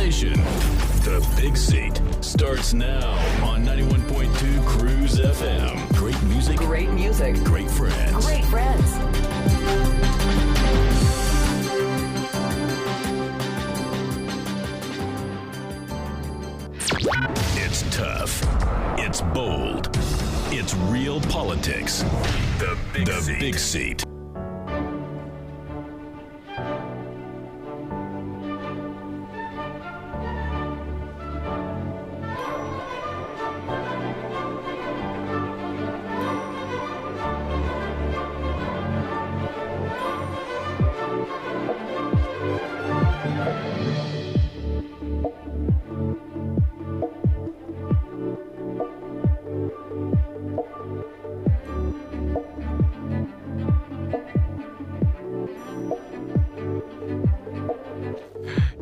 Dispensation. The Big Seat starts now on 91.2 Cruise FM. Great music. Great music. Great friends. Great friends. It's tough. It's bold. It's real politics. The Big Seat.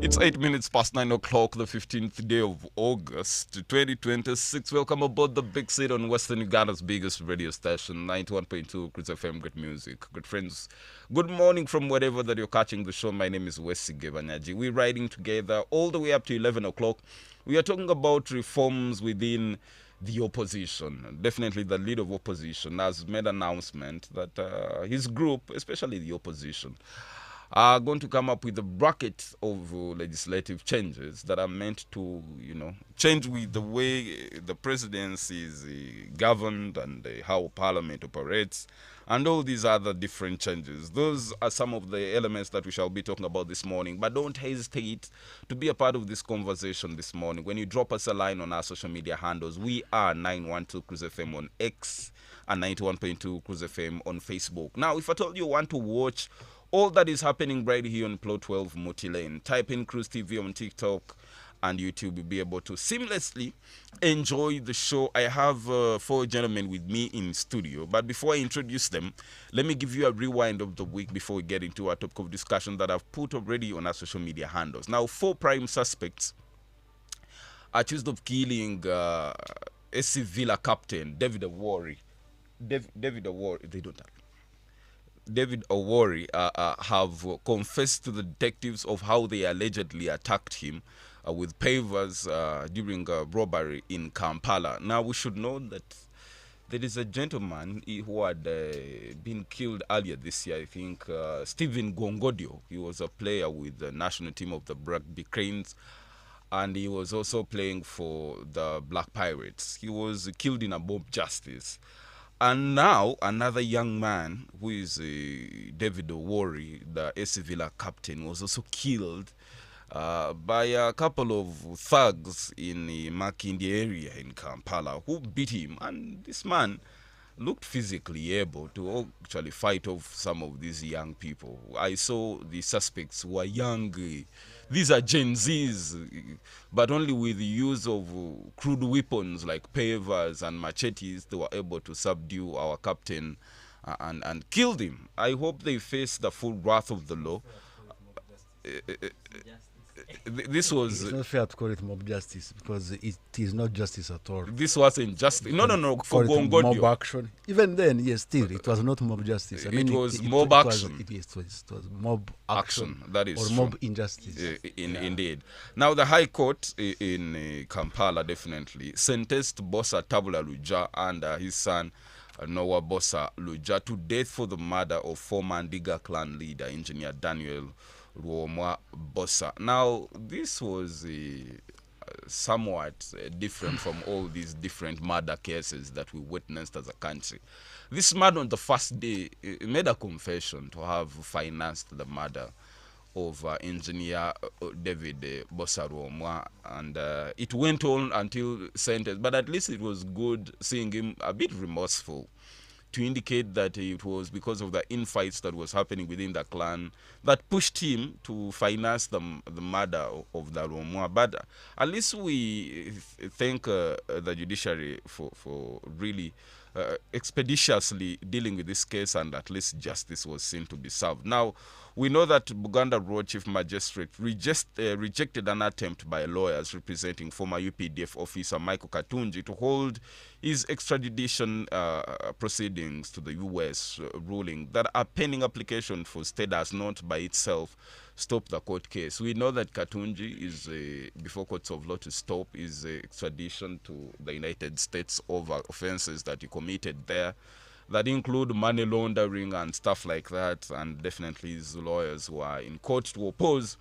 It's 8 minutes past 9 o'clock, the 15th day of August 2026. Welcome aboard the Big Seat on Western Uganda biggest radio station, 91.2 Cruise FM. Good music, good friends. Good morning from wherever that you're catching the show. My name is Wesley Gebanyaji. We're riding together all the way up to 11 o'clock. We are talking about reforms within the opposition. Definitely the leader of opposition has made an announcement that his group, especially the opposition, are going to come up with a bracket of legislative changes that are meant to, change with the way the presidency is governed and how parliament operates and all these other different changes. Those are some of the elements that we shall be talking about this morning. But don't hesitate to be a part of this conversation this morning. When you drop us a line on our social media handles, we are 912 Cruise FM on X and 91.2 Cruise FM on Facebook. Now, if at all you want to watch all that is happening right here on Plot 12 Moti Lane, type in Cruise TV on TikTok and YouTube. You'll be able to seamlessly enjoy the show. I have 4 gentlemen with me in studio. But before I introduce them, let me give you a rewind of the week before we get into our topic of discussion that I've put already on our social media handles. Now, 4 prime suspects are accused of killing SC Villa captain David Awori. David Awori, they don't have. David Awori have confessed to the detectives of how they allegedly attacked him with pavers during a robbery in Kampala. Now, we should know that there is a gentleman who had been killed earlier this year, I think, Stephen Gongodio. He was a player with the national team of the Rugby Cranes, and he was also playing for the Black Pirates. He was killed in a mob justice. And now, another young man, who is David Awori, the SC Villa captain, was also killed by a couple of thugs in the Makindi area in Kampala who beat him. And this man looked physically able to actually fight off some of these young people. I saw the suspects were young. These are Gen Zs, but only with the use of crude weapons like pavers and machetes, they were able to subdue our captain and kill him. I hope they face the full wrath of the law. This was... It's not fair to call it mob justice because it is not justice at all. This wasn't justice. No, for Gongodio. Mob action. Even then, yes, still, it was not mob justice. I mean, it was mob action. It was mob action. That is or true. Mob injustice. Indeed. Now, the High Court in Kampala definitely sentenced Bossa Tabula Luja and his son Noah Bossa Luja to death for the murder of former Ndiga clan leader, engineer Daniel Ruomwa Bossa. Now, this was somewhat different from all these different murder cases that we witnessed as a country. This man on the first day made a confession to have financed the murder of engineer David Bossa Ruomwa, and it went on until sentence. But at least it was good seeing him a bit remorseful, to indicate that it was because of the infights that was happening within the clan that pushed him to finance the murder of the Ruomwa. But at least we thank the judiciary for really expeditiously dealing with this case, and at least justice was seen to be served. Now, we know that Buganda Road Chief Magistrate rejected an attempt by lawyers representing former UPDF officer Michael Katunji to hold his extradition proceedings to the U.S., ruling that a pending application for status not by itself stop the court case. We know that Katunji is before courts of law to stop his extradition to the United States over offenses that he committed there that include money laundering and stuff like that, and definitely his lawyers were in court to oppose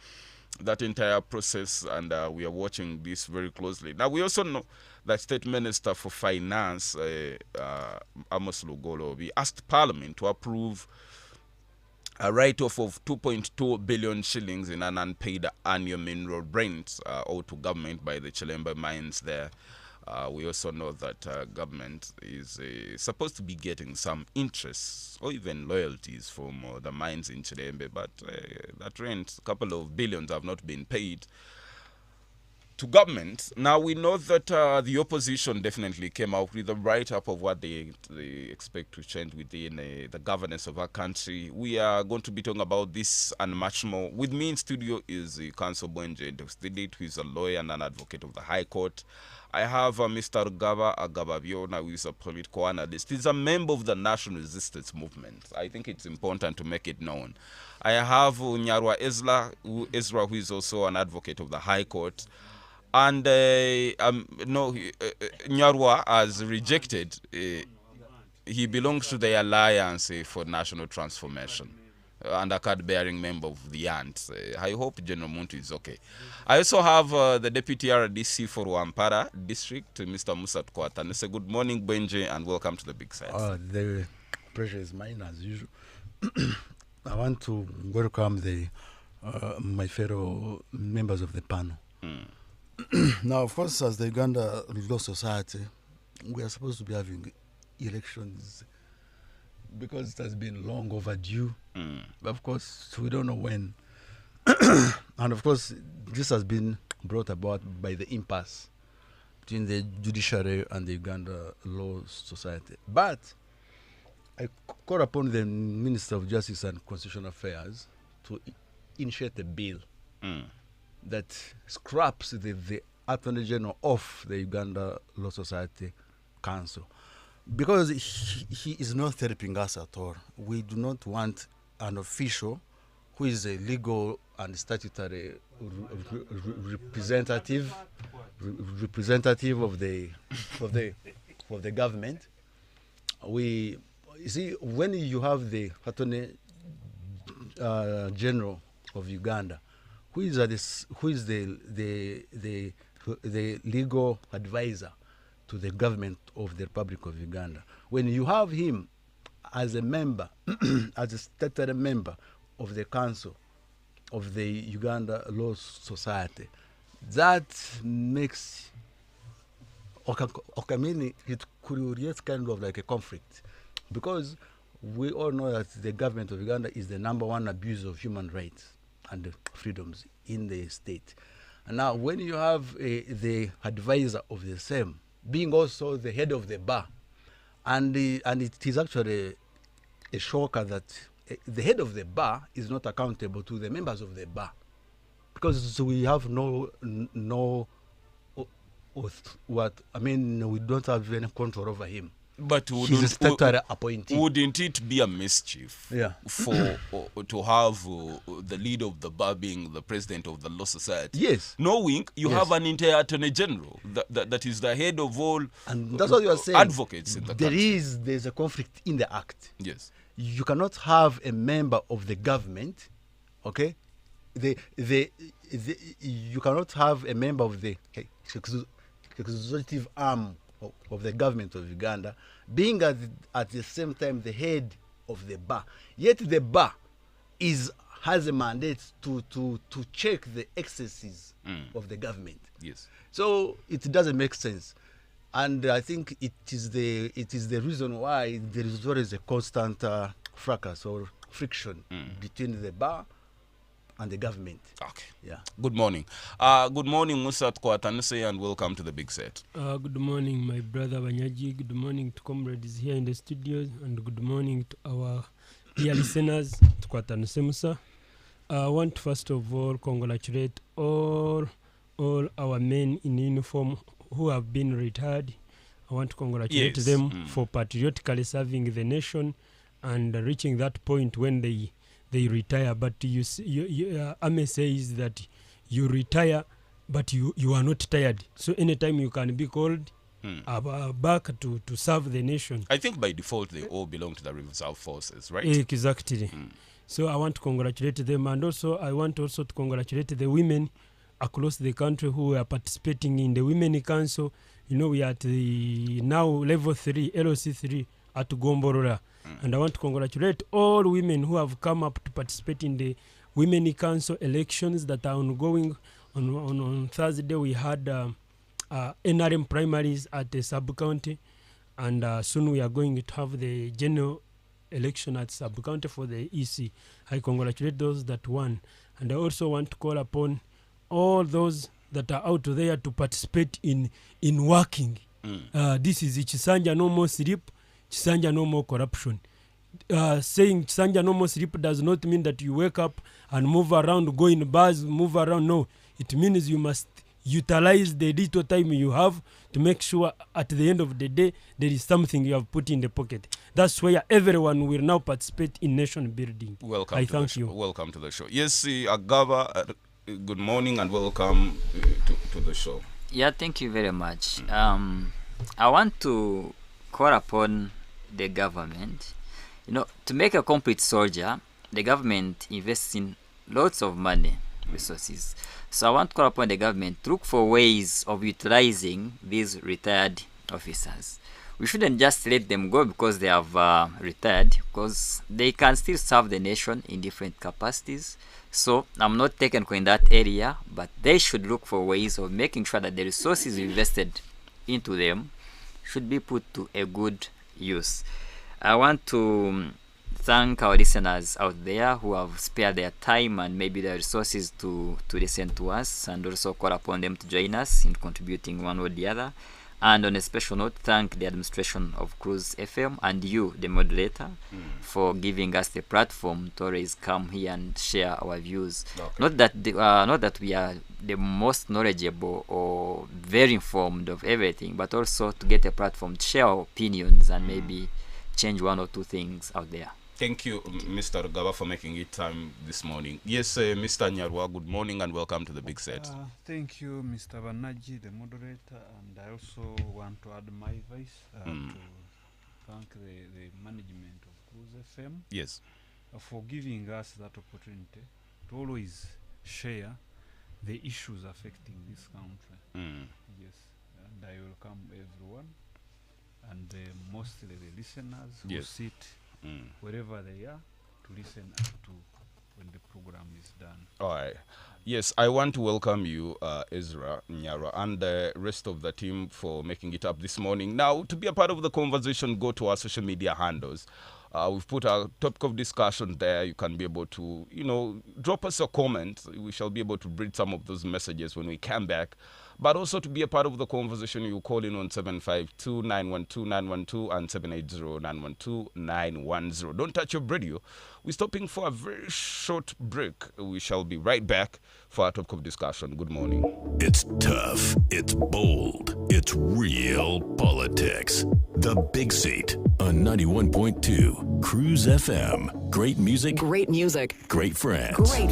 that entire process, and we are watching this very closely. Now, we also know that State Minister for Finance, Amos Lugolo, we asked Parliament to approve a write-off of 2.2 billion shillings in an unpaid annual mineral rent owed to government by the Chilemba mines there. We also know that government is supposed to be getting some interest or even loyalties from the mines in Chilembe, but that rent, a couple of billions, have not been paid to government. Now, we know that the opposition definitely came out with a write-up of what they expect to change within the governance of our country. We are going to be talking about this and much more. With me in studio is Counsel Bwenje Ndosdidit, who is a lawyer and an advocate of the High Court. I have Mr. Rugaba Agababiona, who is a political analyst. He's a member of the National Resistance Movement. I think it's important to make it known. I have Nyarwa Ezra, who is also an advocate of the High Court. And Nyarwa has rejected, he belongs to the Alliance for National Transformation, and a card-bearing member of the ANT. I hope General Muntu is okay. I also have the Deputy RDC for Wampara District, Mr. Musa Tukwata. And say good morning, Benji, and welcome to the Big Set. The pressure is mine as usual. I want to welcome my fellow members of the panel. Now, of course, as the Uganda Law Society, we are supposed to be having elections because it has been long overdue. But of course, we don't know when. And of course, this has been brought about by the impasse between the judiciary and the Uganda Law Society. But I call upon the Minister of Justice and Constitutional Affairs to initiate a bill that scraps the Attorney General of the Uganda Law Society Council, because he is not helping us at all. We do not want an official who is a legal and statutory representative of the government. You see, when you have the Attorney General of Uganda, who is the legal advisor to the government of the Republic of Uganda, when you have him as a member, as a statutory member of the Council of the Uganda Law Society, that makes, it creates kind of like a conflict, because we all know that the government of Uganda is the #1 abuser of human rights and freedoms in the state. And now, when you have the advisor of the same being also the head of the bar, and it is actually a shocker that the head of the bar is not accountable to the members of the bar, because we have we don't have any control over him. But he's a statutory appointee. Wouldn't it be a mischief for to have the leader of the bar being the president of the law society? Yes. Knowing you have an entire attorney general that is the head of all, and that's what you are saying, advocates in the country. There's a conflict in the act. Yes. You cannot have a member of the government, okay? You cannot have a member of the executive arm of the government of Uganda being at the same time the head of the bar. Yet the bar has a mandate to check the excesses of the government. Yes. So it doesn't make sense. And I think it is the reason why there is always a constant fracas or friction between the bar and the government. Okay. Yeah. Good morning. Good morning, Musa Kwatanse, and welcome to the Big Set. Good morning, my brother Banyaji. Good morning to comrades here in the studios, and good morning to our dear listeners. Kwatanse Musa. I want first of all congratulate all our men in uniform who have been retired. I want to congratulate them for patriotically serving the nation and reaching that point when they they retire. But Ame says that you retire, but you are not tired. So anytime you can be called back to serve the nation. I think by default they all belong to the reserve forces, right? Exactly. So I want to congratulate them, and also I want also to congratulate the women across the country who are participating in the Women Council. You know, we are at the now level 3, LOC 3 at Gomborora. And I want to congratulate all women who have come up to participate in the Women Council elections that are ongoing. On Thursday, we had NRM primaries at the sub-county, and soon we are going to have the general election at sub-county for the EC. I congratulate those that won. And I also want to call upon all those that are out there to participate in working. This is Chisanja no more sleep, Chisanja no more corruption. Saying Chisanja no more sleep does not mean that you wake up and move around, go in bars, move around. No, it means you must utilize the little time you have to make sure at the end of the day there is something you have put in the pocket. That's where everyone will now participate in nation building. Welcome. I thank you. Welcome to the show. Yes, Agava, good morning and welcome to the show. Yeah, thank you very much. I want to call upon the government. You know, to make a complete soldier, the government invests in lots of money, resources. So I want to call upon the government to look for ways of utilizing these retired officers. We shouldn't just let them go because they have retired, because they can still serve the nation in different capacities. So I'm not technical in that area, but they should look for ways of making sure that the resources invested into them should be put to a good use. I want to thank our listeners out there who have spared their time and maybe their resources to listen to us, and also call upon them to join us in contributing one or the other. And on a special note, thank the administration of Cruise FM and you, the moderator, for giving us the platform to always come here and share our views. Okay. Not that we are the most knowledgeable or very informed of everything, but also to get a platform to share our opinions and maybe change one or two things out there. Thank you, Mr. Rugaba, for making it time this morning. Yes, Mr. Nyarwa, good morning and welcome to the Big Set. Thank you, Mr. Banaji, the moderator, and I also want to add my voice to thank the management of Cruise FM. Yes. For giving us that opportunity to always share the issues affecting this country. Yes, and I welcome everyone, and mostly the listeners who sit wherever they are to listen up to when the program is done. All right. Yes, I want to welcome you, Ezra Nyara, and the rest of the team for making it up this morning. Now, to be a part of the conversation, go to our social media handles. We've put our topic of discussion there. You can be able to, drop us a comment. We shall be able to read some of those messages when we come back. But also to be a part of the conversation, you call in on 752-912-912 and 780-912-910. Don't touch your radio. We're stopping for a very short break. We shall be right back for our topic of discussion. Good morning. It's tough. It's bold. It's real politics. The Big Seat on 91.2 Cruise FM. Great music. Great music. Great friends. Great.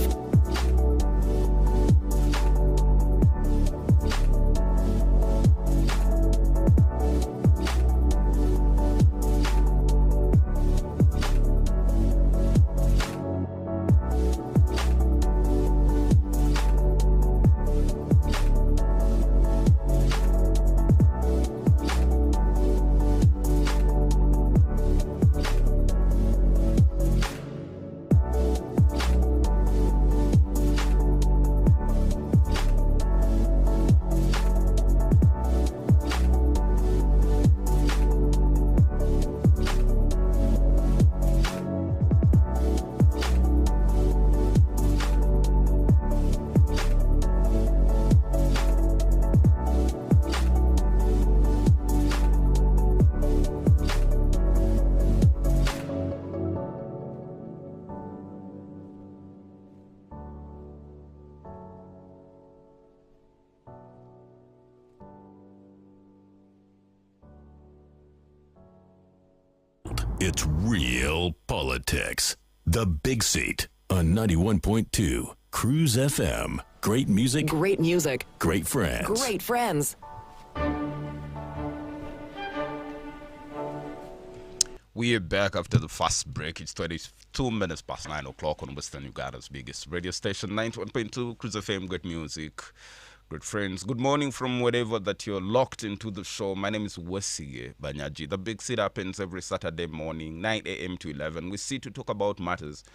It's real politics. The Big Seat on 91.2 Cruise FM. Great music, Great music. great friends. Great friends. We are back after the fast break. It's 22 minutes past 9 o'clock on Western Uganda's biggest radio station, 91.2 Cruise FM. Great music, good friends. Good morning from wherever that you're locked into the show. My name is Wesige Banyaji. The Big Seat happens every Saturday morning, 9 a.m. to 11. We sit to talk about matters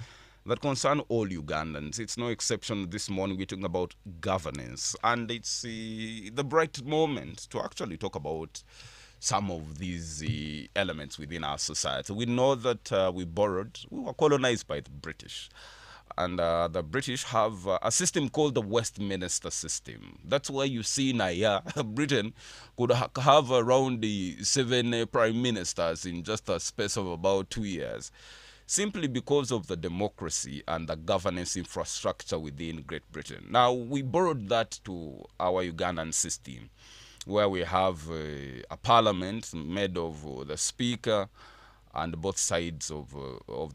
that concern all Ugandans. It's no exception this morning. We're talking about governance. And it's the bright moment to actually talk about some of these elements within our society. We know that we were colonized by the British. And the British have a system called the Westminster system. That's why you see now Britain could have around the 7 prime ministers in just a space of about 2 years, simply because of the democracy and the governance infrastructure within Great Britain. Now, we borrowed that to our Ugandan system, where we have a parliament made of the speaker and both sides of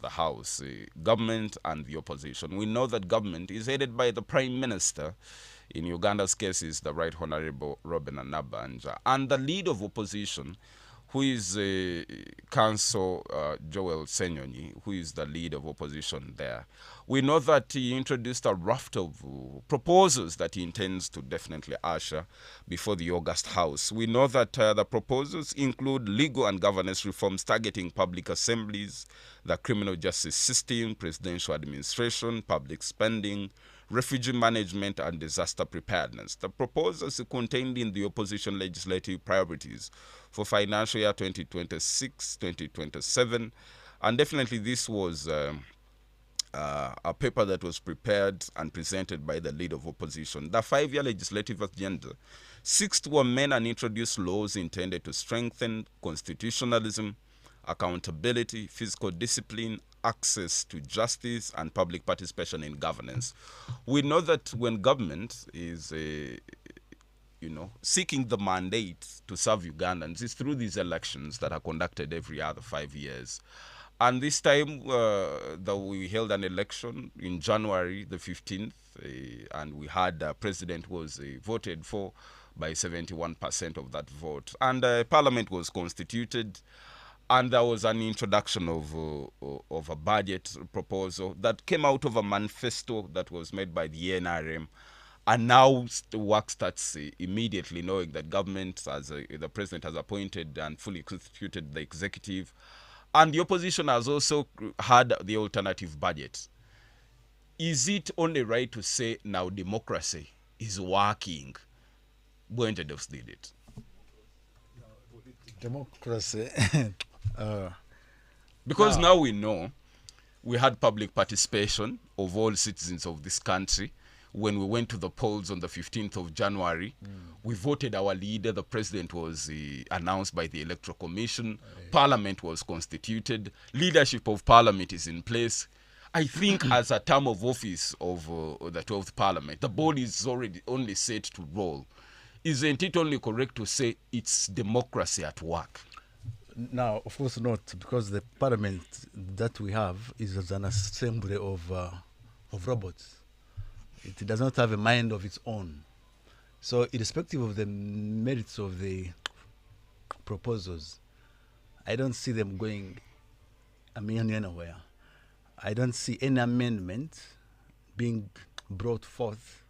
the house, government and the opposition. We know that government is headed by the prime minister. In Uganda's case is the Right Honorable Robin Anabanja, and the lead of opposition, who is Council Joel Senyonyi, who is the lead of opposition there. We know that he introduced a raft of proposals that he intends to definitely usher before the August House. We know that the proposals include legal and governance reforms targeting public assemblies, the criminal justice system, presidential administration, public spending, refugee management, and disaster preparedness. The proposals contained in the opposition legislative priorities for financial year 2026-2027, and definitely this was a paper that was prepared and presented by the lead of opposition. The 5-year legislative agenda seeks to amend and introduce laws intended to strengthen constitutionalism, accountability, fiscal discipline, access to justice, and public participation in governance. We know that when government is seeking the mandate to serve Ugandans, it's through these elections that are conducted every other 5 years. And this time, we held an election in January the 15th, and we had the president was voted for by 71% of that vote. And parliament was constituted, and there was an introduction of a budget proposal that came out of a manifesto that was made by the NRM. And now the work starts immediately, knowing that government, the president has appointed and fully constituted the executive. And the opposition has also had the alternative budget. Is it only right to say now democracy is working? Buenjedos did it. Democracy. Because now we know we had public participation of all citizens of this country. When we went to the polls on the 15th of January, we voted our leader. The president was announced by the Electoral Commission. Parliament was constituted. Leadership of Parliament is in place. I think as a term of office of the 12th Parliament, the ball is already only set to roll. Isn't it only correct to say it's democracy at work? Now, of course not, because the parliament that we have is an assembly of robots. It does not have a mind of its own. So, irrespective of the merits of the proposals, I don't see them going anywhere. I don't see any amendment being brought forth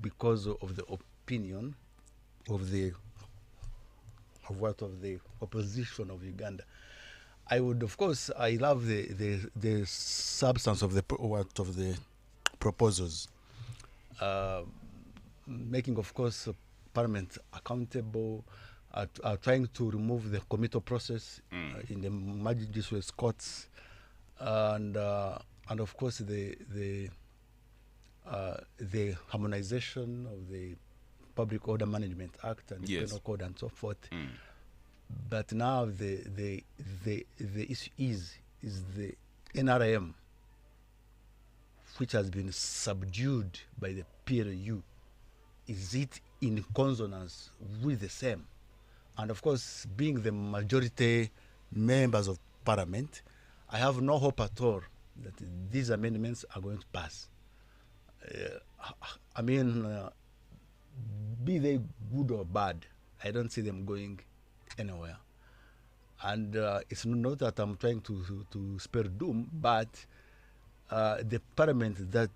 because of the opinion of the opposition of Uganda. I would, of course, I love the substance of the proposals. Making, of course, Parliament accountable, trying to remove the committal process in the magistrates' courts, and of course the harmonization of the Public Order Management Act and the Penal Code and so forth. But now the issue is the NRM, which has been subdued by the PLU. Is it in consonance with the same? And of course, being the majority members of Parliament, I have no hope at all that these amendments are going to pass. I mean, be they good or bad, I don't see them going anywhere. And it's not that I'm trying to spare doom, but the parliament that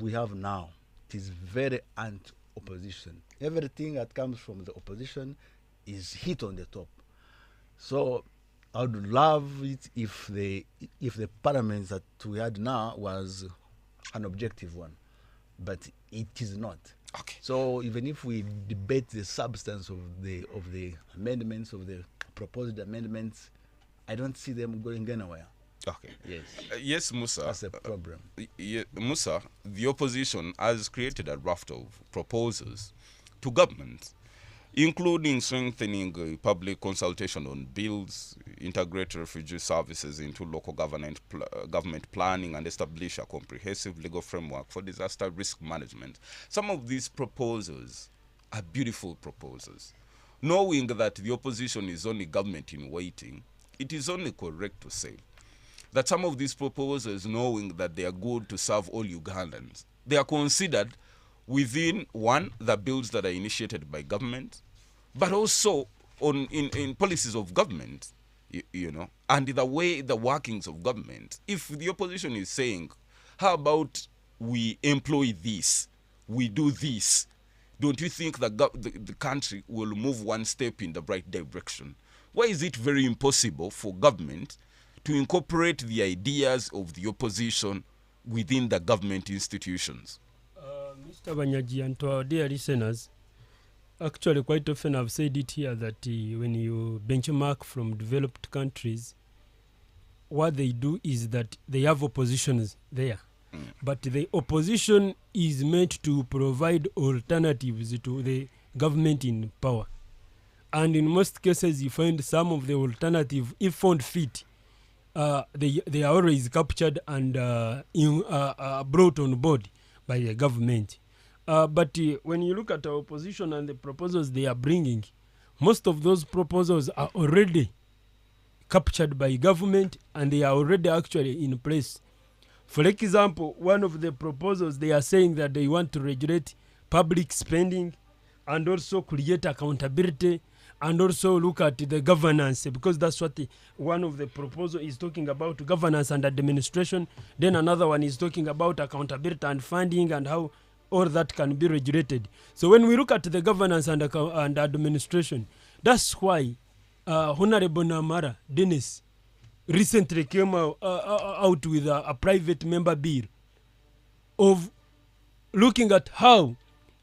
we have now, it is very anti-opposition. Everything that comes from the opposition is hit on the top. So I would love it if the parliament that we had now was an objective one, but it is not. Okay. So even if we debate the substance of the amendments, of the proposed amendments, I don't see them going anywhere. Okay. Yes. Yes, Musa. That's a problem. Musa, the opposition has created a raft of proposals to government, including strengthening public consultation on bills, integrate refugee services into local government planning, and establish a comprehensive legal framework for disaster risk management. Some of these proposals are beautiful proposals. Knowing that the opposition is only government in waiting, it is only correct to say that some of these proposals, knowing that they are good to serve all Ugandans, they are considered within, one, the bills that are initiated by government, but also in policies of government, you know, and the way the workings of government. If the opposition is saying, how about we employ this, we do this, don't you think that the country will move one step in the right direction? Why is it very impossible for government to incorporate the ideas of the opposition within the government institutions? Mr. Banyaji, and to our dear listeners, actually quite often I've said it here that when you benchmark from developed countries, what they do is that they have oppositions there. But the opposition is meant to provide alternatives to the government in power. And in most cases, you find some of the alternative, if found fit, they are always captured and brought on board by the government. But when you look at our opposition and the proposals they are bringing, most of those proposals are already captured by government and they are already actually in place. For example, one of the proposals, they are saying that they want to regulate public spending and also create accountability and also look at the governance, because that's what one of the proposals is talking about, governance and administration. Then another one is talking about accountability and funding and how all that can be regulated. So when we look at the governance and administration, that's why Honorable Namara Dennis recently came out with a private member bill of looking at how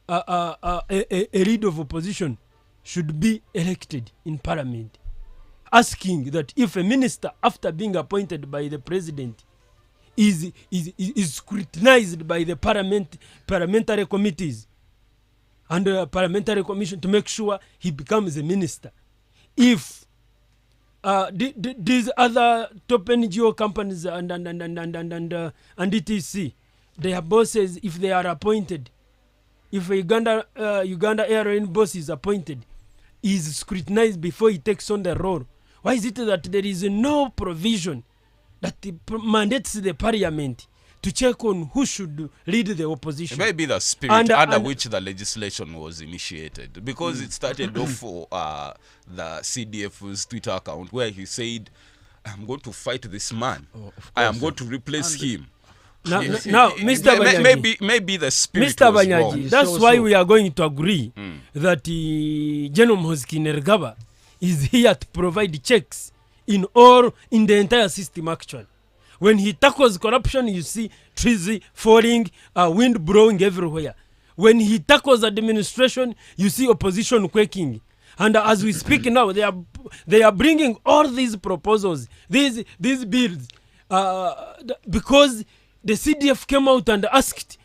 a leader of opposition should be elected in parliament, asking that if a minister, after being appointed by the president, is scrutinized by the parliamentary committees and parliamentary commission to make sure he becomes a minister. If these other top NGO companies and ETC, their bosses, if they are appointed, if a Uganda Airline boss is appointed, is scrutinized before he takes on the role. Why is it that there is no provision that mandates the parliament to check on who should lead the opposition? It may be the spirit under which the legislation was initiated, because it started off for the CDF's Twitter account where he said, I'm going to fight this man. I am going to replace him. Now, Mr. Banyaji, maybe the spirit Mr. was Banyaji, wrong. that's why we are going to agree that General Mhozkinergaba is here to provide checks in the entire system actually. When he tackles corruption, you see trees falling, wind blowing everywhere. When he tackles administration, you see opposition quaking. And as we speak now, they are bringing all these proposals, these bills, because the CDF came out and asked,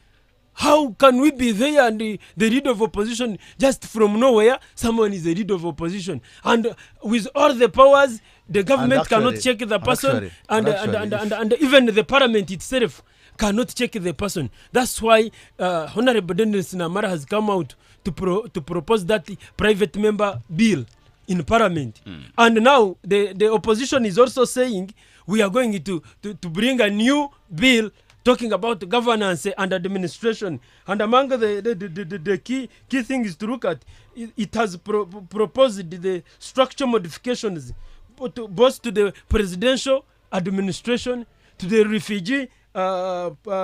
how can we be there and the leader of opposition just from nowhere, someone is the leader of opposition. And with all the powers, the government actually cannot check the person and even the parliament itself cannot check the person. That's why Honorable Dennis Namara has come out to propose that private member bill in parliament. And now the opposition is also saying we are going to bring a new bill talking about governance and administration. And among the key things to look at, it has proposed the structure modifications both to the presidential administration, to the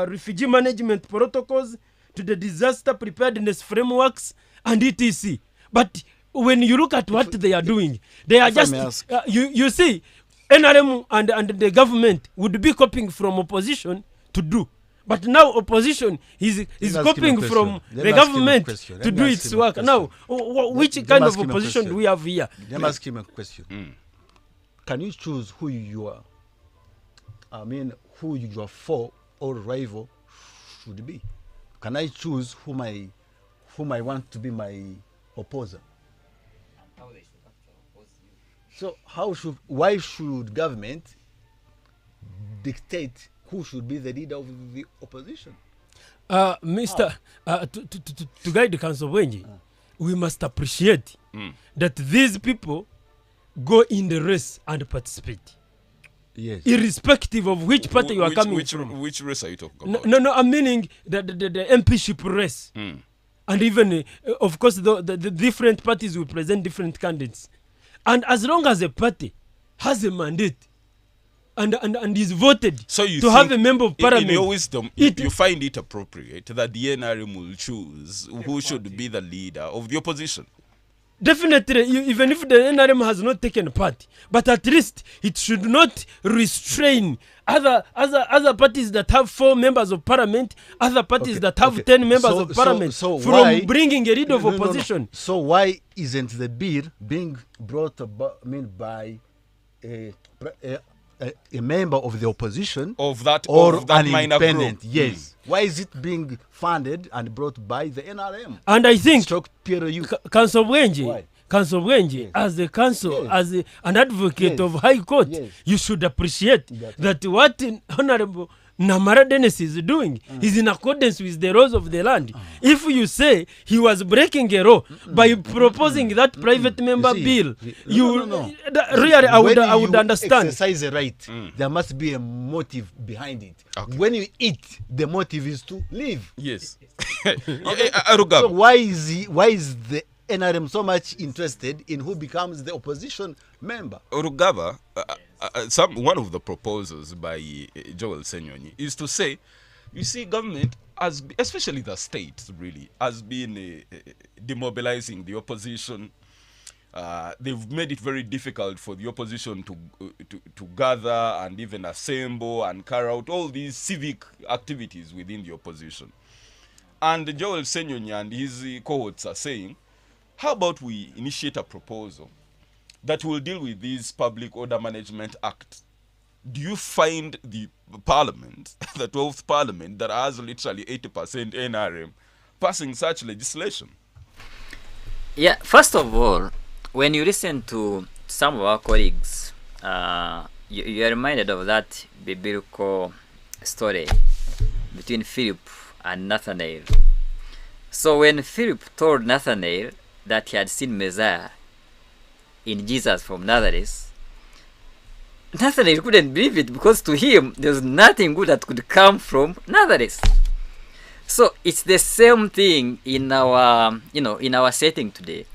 refugee management protocols, to the disaster preparedness frameworks, and etc. But when you look at what they are doing, they are just, you see, NRM and the government would be copying from opposition to do. But now opposition is copying from the government to do its work. Now, which kind of opposition do we have here? Let me ask him a question. Can you choose who your foe or rival should be? Can I choose whom I want to be my opposer? So why should government dictate who should be the leader of the opposition? To guide the Council of Wenji, we must appreciate that these people go in the race and participate. Yes. Irrespective of which party you are coming from. Which race are you talking about? No, I'm meaning the MPship race. And even, of course, the different parties will present different candidates. And as long as a party has a mandate and is voted to have a member of parliament, in your wisdom, you find it appropriate that the NRM will choose who should be the leader of the opposition? Definitely, even if the NRM has not taken part, but at least it should not restrain other parties that have 4 members of parliament, other parties that have 10 members of parliament from bringing a leader of opposition. So why isn't the bill being brought about by a member of the opposition of that an minor independent group? Yes. Why is it being funded and brought by the NRM? And I think Council of Wenji, Yes. as a council, Yes. as an advocate of High Court, Yes. you should appreciate that what Honorable Namara Dennis is doing is in accordance with the laws of the land. If you say he was breaking a law by proposing that private member bill, really I would understand. Exercise a right, there must be a motive behind it. Okay. When you eat, the motive is to live. Yes. So why is the NRM so much interested in who becomes the opposition member? Rugaba, one of the proposals by Joel Senyonyi is to say, you see, government, especially the state, really, has been demobilizing the opposition. They've made it very difficult for the opposition to gather and even assemble and carry out all these civic activities within the opposition. And Joel Senyonyi and his cohorts are saying, how about we initiate a proposal that will deal with this Public Order Management Act? Do you find the parliament, the 12th parliament that has literally 80% NRM, passing such legislation? Yeah, first of all, when you listen to some of our colleagues, you are reminded of that biblical story between Philip and Nathanael. So when Philip told Nathanael that he had seen Messiah in Jesus from Nazareth, Nathanael couldn't believe it because to him there was nothing good that could come from Nazareth. So it's the same thing in our setting today.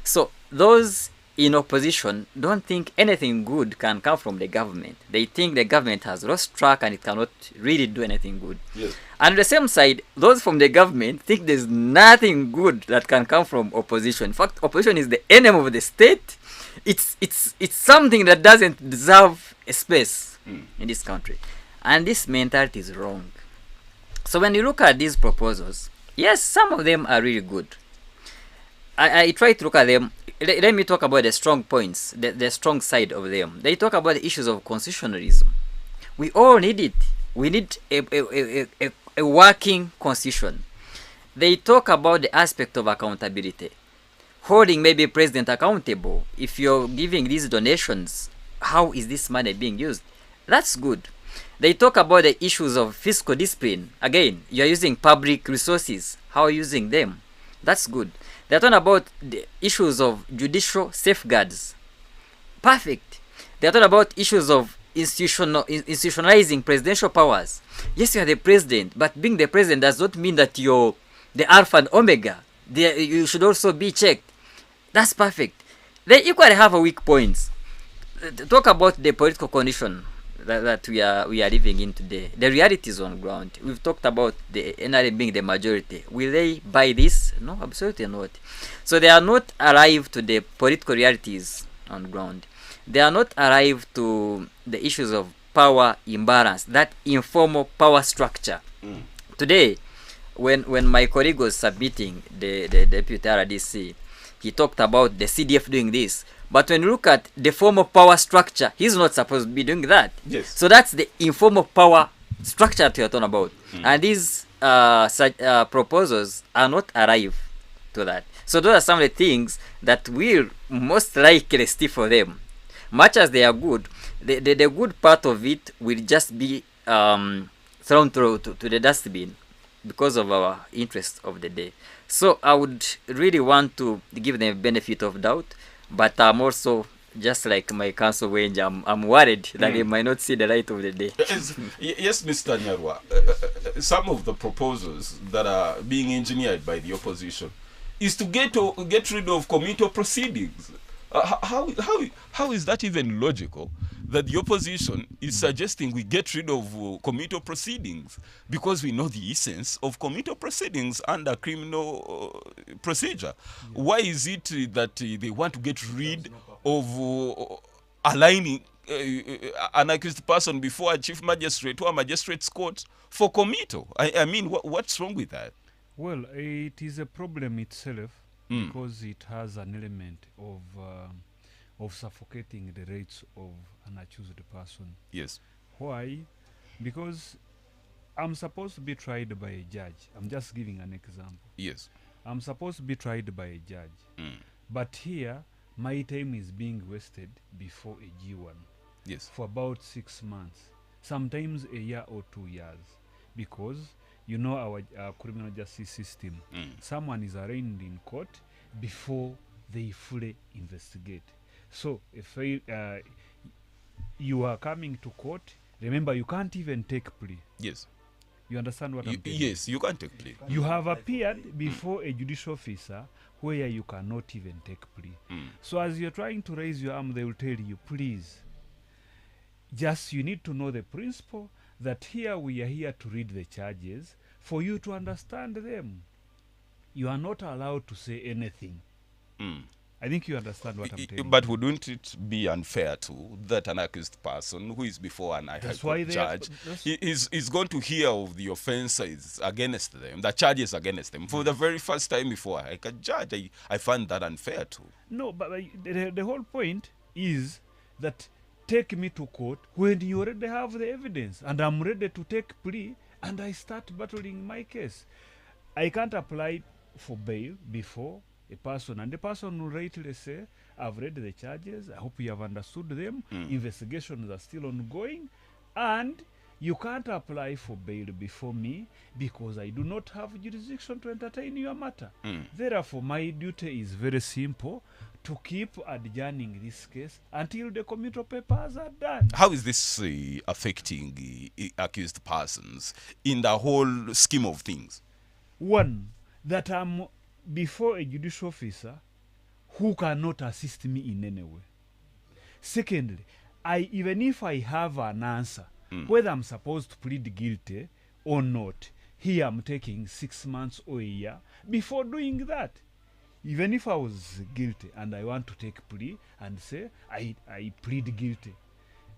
So those in opposition don't think anything good can come from the government. They think the government has lost track and it cannot really do anything good. Yes. And on the same side, those from the government think there's nothing good that can come from opposition. In fact, opposition is the enemy of the state. It's something that doesn't deserve a space in this country. And this mentality is wrong. So when you look at these proposals, yes, some of them are really good. I try to look at them. Let me talk about the strong points, the strong side of them. They talk about the issues of constitutionalism. We all need it. We need a working constitution. They talk about the aspect of accountability. Holding maybe president accountable. If you're giving these donations, how is this money being used? That's good. They talk about the issues of fiscal discipline. Again, you're using public resources. How are you using them? That's good. They're talking about the issues of judicial safeguards. Perfect. They're talking about issues of institutionalizing presidential powers. Yes, you are the president, but being the president does not mean that you're the alpha and omega. You should also be checked. That's perfect. They equally have a weak points. Talk about the political condition that we are living in today. The realities on ground. We've talked about the NRM being the majority. Will they buy this? No, absolutely not. So they are not alive to the political realities on ground. They are not alive to the issues of power imbalance, that informal power structure. Today, when my colleague was submitting the deputy RDC, he talked about the CDF doing this. But when you look at the formal power structure, he's not supposed to be doing that. Yes. So that's the informal power structure that you're talking about. And these proposals are not alive to that. So those are some of the things that will most likely stay for them. Much as they are good, the good part of it will just be thrown to the dustbin because of our interest of the day. So I would really want to give them a benefit of doubt, but I'm also, just like my counsel Wenge, I'm worried that they might not see the light of the day. Yes, Mr. Nyarwa, some of the proposals that are being engineered by the opposition is to get rid of committal proceedings. How is that even logical? That the opposition is suggesting we get rid of committal proceedings, because we know the essence of committal proceedings under criminal procedure. Why is it that they want to get rid of aligning an accused person before a chief magistrate or a magistrate's court for committal? I mean, what's wrong with that? Well, it is a problem itself because it has an element of suffocating the rights of an accused person. Yes. Why? Because I'm supposed to be tried by a judge. I'm just giving an example. Yes. I'm supposed to be tried by a judge. But here, my time is being wasted before a G1. Yes. For about 6 months, sometimes a year or 2 years, because you know our criminal justice system. Someone is arraigned in court before they fully investigate. So if you are coming to court, remember you can't even take plea. Yes. You understand what I'm saying? Yes, you can take plea. You have appeared before a judicial officer where you cannot even take plea. So as you're trying to raise your arm, they will tell you, please, just you need to know the principle that here we are here to read the charges for you to understand them. You are not allowed to say anything. I think you understand what I'm telling But you. wouldn't it be unfair to that an accused person who is before an high court judge is going to hear of the offences against them, the charges against them, for the very first time before a high court judge? I find that unfair too. No, but the whole point is that take me to court when you already have the evidence and I'm ready to take plea and I start battling my case. I can't apply for bail before a person, and the person will rightly say, I've read the charges, I hope you have understood them, investigations are still ongoing, and you can't apply for bail before me because I do not have jurisdiction to entertain your matter. Therefore, my duty is very simple, to keep adjourning this case until the committal papers are done. How is this affecting accused persons in the whole scheme of things? One, that I'm before a judicial officer who cannot assist me in any way. Secondly, even if I have an answer, whether I'm supposed to plead guilty or not, here I'm taking 6 months or a year before doing that. Even if I was guilty and I want to take plea and say, I plead guilty,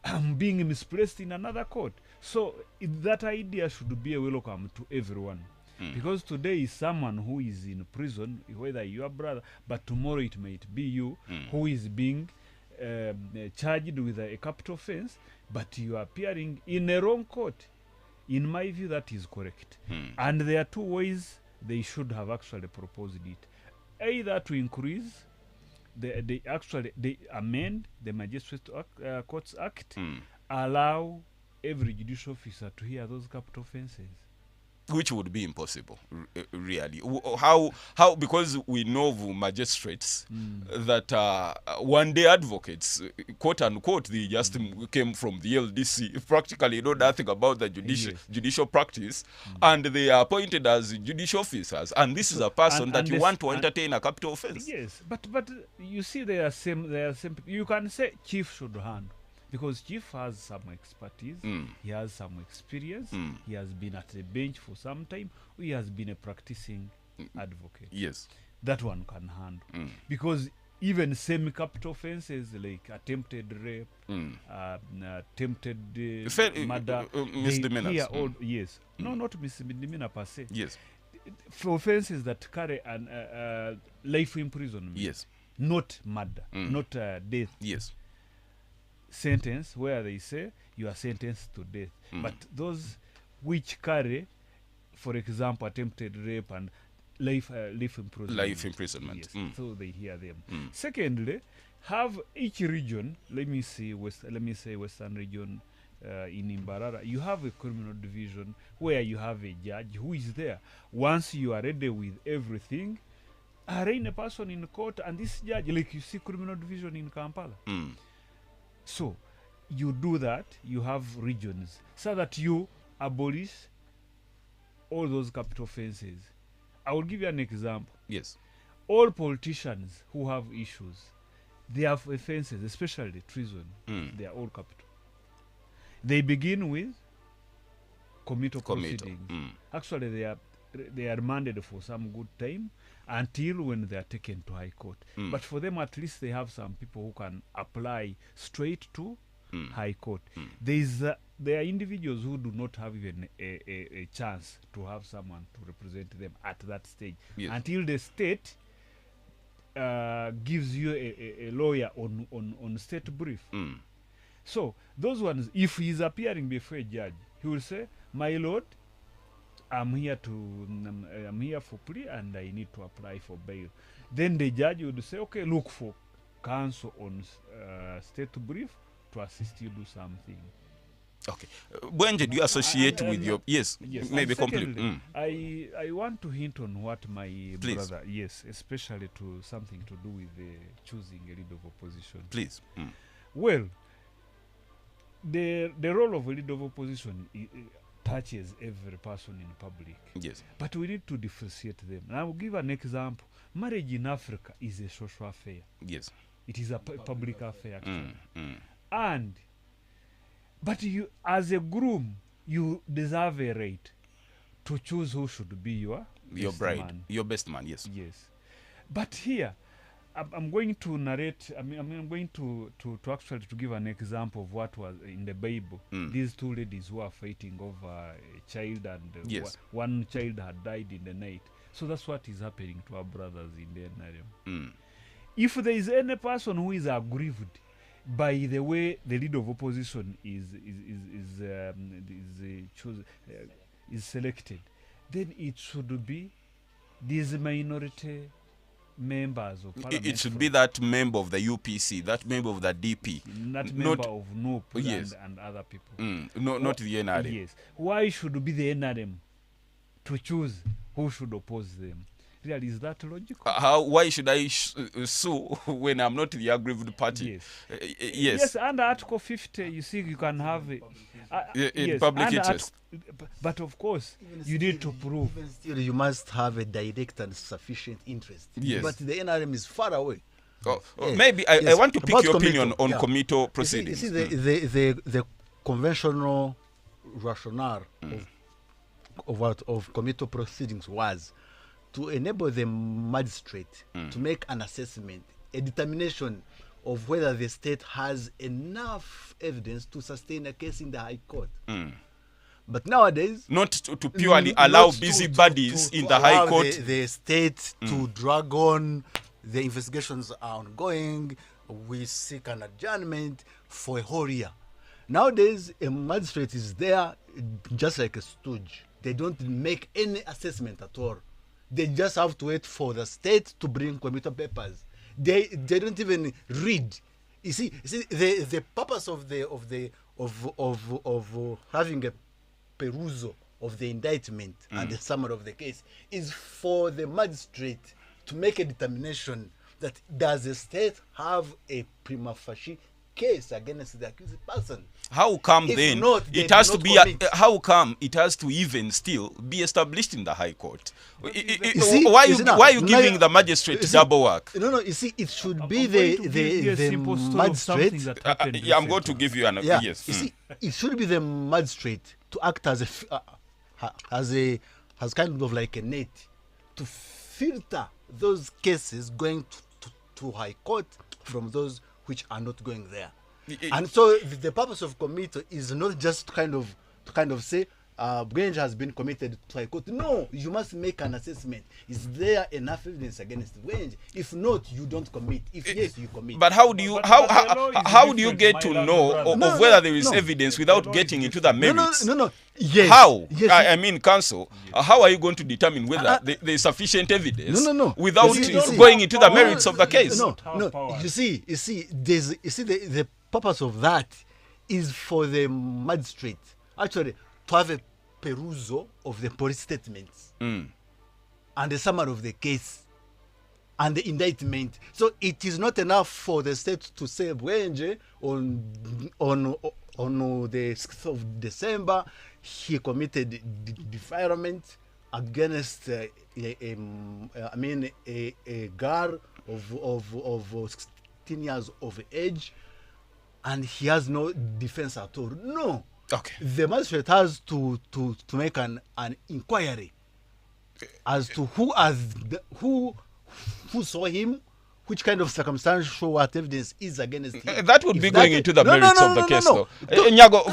I'm being misplaced in another court. So that idea should be a welcome to everyone. Because today is someone who is in prison, whether your brother, but tomorrow it might be you who is being charged with a capital offense, but you are appearing in a wrong court. In my view, that is correct. And there are two ways they should have actually proposed it. Either to increase, they amend the Magistrate Courts Act, allow every judicial officer to hear those capital offenses. which would be impossible, really. How because we know of magistrates that one-day advocates, quote unquote, they just came from the LDC, practically know nothing about the judicial practice, and they are appointed as judicial officers, and this is a person that you want to entertain a capital offense. Yes, but you see, they are same. You can say chief should handle, because chief has some expertise, he has some experience, he has been at the bench for some time, he has been a practicing advocate. Yes. That one can handle. Because even semi-capital offenses like attempted rape, attempted murder, misdemeanors. Yes. No, not misdemeanor per se. Yes. For offenses that carry an life imprisonment. Yes. Not murder, not death. Yes. Sentence where they say you are sentenced to death. But those which carry, for example, attempted rape and life imprisonment. Life imprisonment. Yes. So they hear them. Secondly, have each region, let me say Western region in Imbarara, you have a criminal division where you have a judge who is there. Once you are ready with everything, arraign a person in court, and this judge, like you see criminal division in Kampala. So you do that, you have regions, so that you abolish all those capital offenses. I will give you an example. Yes. All politicians who have issues, they have offenses, especially treason. They are all capital. They begin with committal proceedings. Actually, they are remanded for some good time until when they are taken to High Court. But for them, at least they have some people who can apply straight to High Court. There are individuals who do not have even a chance to have someone to represent them at that stage, until the state gives you a lawyer on state brief. So those ones, if he is appearing before a judge, he will say, "My lord, I'm here for plea and I need to apply for bail." Then the judge would say, "Okay, look for counsel on state brief to assist you do something." Okay. When did you associate with your... Yes, maybe secondly, complete. I want to hint on what my Please. brother... Yes, especially to something to do with choosing a leader of opposition. Please. Well, the role of a leader of opposition touches every person in public. Yes. But we need to differentiate them. And I will give an example. Marriage in Africa is a social affair. Yes. It is a public affair, actually. But you, as a groom, you deserve a right to choose who should be your bride. man. Your best man, yes. Yes. But here, I'm going to narrate, I'm going to actually to give an example of what was in the Bible. These two ladies who are fighting over a child, and one child had died in the night. So that's what is happening to our brothers in the NRM. If there is any person who is aggrieved by the way the leader of opposition is selected, then it should be these minority members of parliament. It should be that member of the UPC, that member of the DP, that member of NUP and other people. Not the NRM. Yes. Why should be the NRM to choose who should oppose them? Really, is that logical? Why should I sue when I'm not the aggrieved party? Yes, under Article 50, you see, you can have in public interest. But of course, you need to prove. Still, you must have a direct and sufficient interest. Yes. But the NRM is far away. Maybe I want to pick your opinion on committal proceedings. You see, the conventional rationale of committal proceedings was to enable the magistrate to make an assessment, a determination of whether the state has enough evidence to sustain a case in the High Court. But nowadays, not to purely allow busybodies in the High Court. The state to drag on, the investigations are ongoing, we seek an adjournment for a whole year. Nowadays, a magistrate is there just like a stooge. They don't make any assessment at all. They just have to wait for the state to bring committal papers. They don't even read. You see the purpose of having a perusal of the indictment and the summary of the case is for the magistrate to make a determination that does the state have a prima facie case against the accused person. How come If then not, they it do has to not be commit. how come it has to even still be established in the High Court? You see- Why you see now, why are you now giving you- the magistrate you see- double work? No, you see, it should be I'm going to give you a the simple story of something magistrate. that happened Yeah, I'm going to recently. give you an Yeah, yes. you see, it should be the magistrate to act as as kind of like a net to filter those cases going to High Court from those which are not going there. And so the purpose of committee is not just to kind of say Grange has been committed to High Court. No, you must make an assessment. Is there enough evidence against Grange? If not, you don't commit. If yes, you commit. But how do you But the law how is do you different, get my to lovely know brother. of No, whether there is no. evidence The without law is getting into the different. merits? No. Yes. How? Yes. I mean, counsel, how are you going to determine whether there is sufficient evidence No. without You see- going into the No, merits of the case? No. Have power. You see, the purpose of that is for the magistrate actually to have a perusal of the police statements and the summary of the case and the indictment. So it is not enough for the state to say Bwenje on the 6th of December he committed defilement against a girl of 16 years of age, and he has no defense at all. No. Okay. The magistrate has to make an inquiry as to who saw him, which kind of circumstantial evidence is against him. That would If be that- going into the No, merits no, of the no, case, no. though. Don't- Nyago,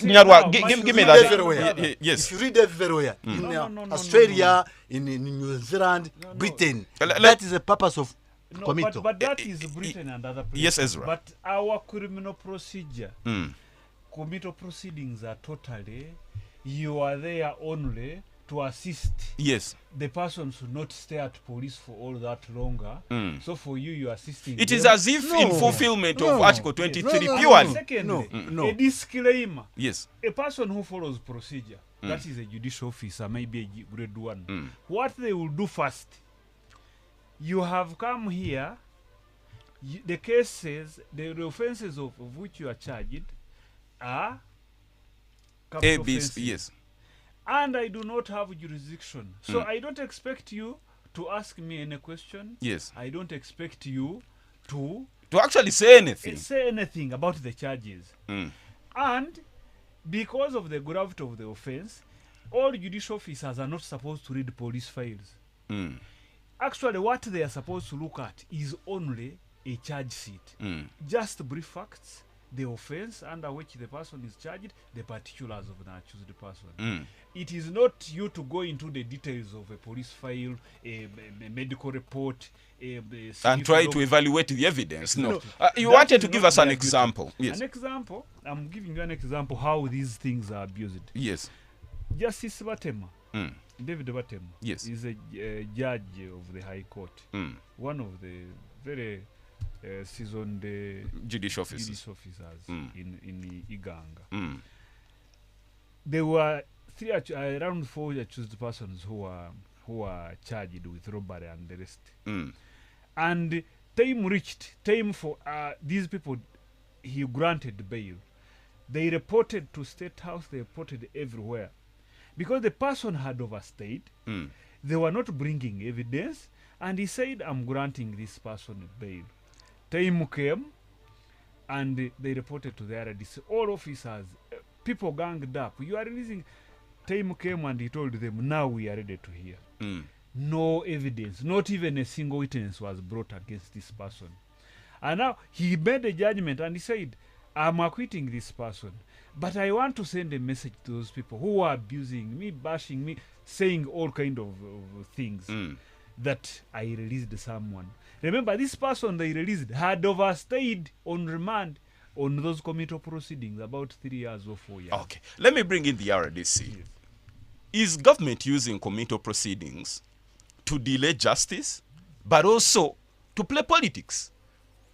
Nyarwa, Now, give me read that. everywhere. Yes. If you read everywhere, in No, Australia, in New Zealand, Britain, Let- that is the purpose of No, committee. but that is Britain and other places. Yes, Ezra. But our criminal procedure, Mm. committal proceedings are totally, you are there only to assist Yes. the person should not stay at police for all that longer. So for you are assisting. It is them. as if in fulfillment of No. Article 23 No, no, purely. no. Secondly, No. a disclaimer. Yes. A person who follows procedure, that is a judicial officer, maybe a grade 1. Mm. What they will do first, you have come here, the cases, the offenses of which you are charged are capital offenses. Yes. And I do not have jurisdiction. So I don't expect you to ask me any question. Yes. I don't expect you to To actually say anything. say anything about the charges. Mm. And because of the gravity of the offense, all judicial officers are not supposed to read police files. Mm. Actually, what they are supposed to look at is only a charge sheet. Mm. Just brief facts, the offense under which the person is charged, the particulars of the accused person. Mm. It is not you to go into the details of a police file, a medical report, And try to evaluate the evidence. No. You That wanted is to give not us an their duty. example. Yes. An example, I'm giving you an example how these things are abused. Yes. Justice Batema, Mm. David Batema, Yes. is a judge of the High Court, Mm. one of the very seasoned Judicial officers. judicial officers Mm. in Iganga. Mm. There were around 4 accused persons who were charged with robbery and the rest. Mm. And time for these people, he granted bail. They reported to State House, they reported everywhere. Because the person had overstayed, Mm. they were not bringing evidence, and he said, I'm granting this person bail. Time came, and they reported to the RDC. All officers, people ganged up. You are releasing. Time came, and he told them, now we are ready to hear. Mm. No evidence, not even a single witness was brought against this person. And now he made a judgment and he said, I'm acquitting this person, but I want to send a message to those people who are abusing me, bashing me, saying all kind of things, Mm. that I released someone. Remember, this person they released had overstayed on remand on those committal proceedings about 3 years or 4 years. Okay. Let me bring in the RDC. Yes. Is government using committal proceedings to delay justice, but also to play politics?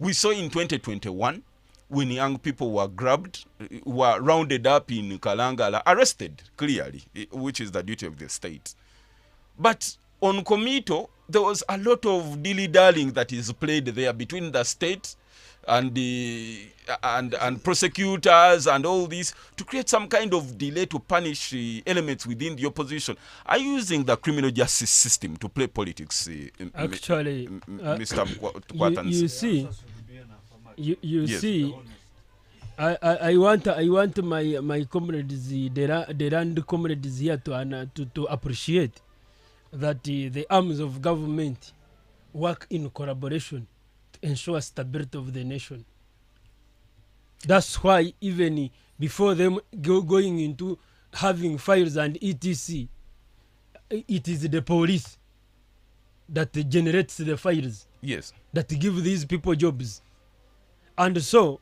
We saw in 2021 when young people were grabbed, were rounded up in Kalangala, arrested, clearly, which is the duty of the state. But on Komito, there was a lot of dilly-dallying that is played there between the state and the and prosecutors and all this to create some kind of delay to punish elements within the opposition. Are you using the criminal justice system to play politics? Actually, Mr. you see, you see, I want my comrades, the land comrades here to appreciate that the arms of government work in collaboration to ensure stability of the nation. That's why even before them going into having fires and etc., it is the police that generates the fires. Yes. That give these people jobs. And so,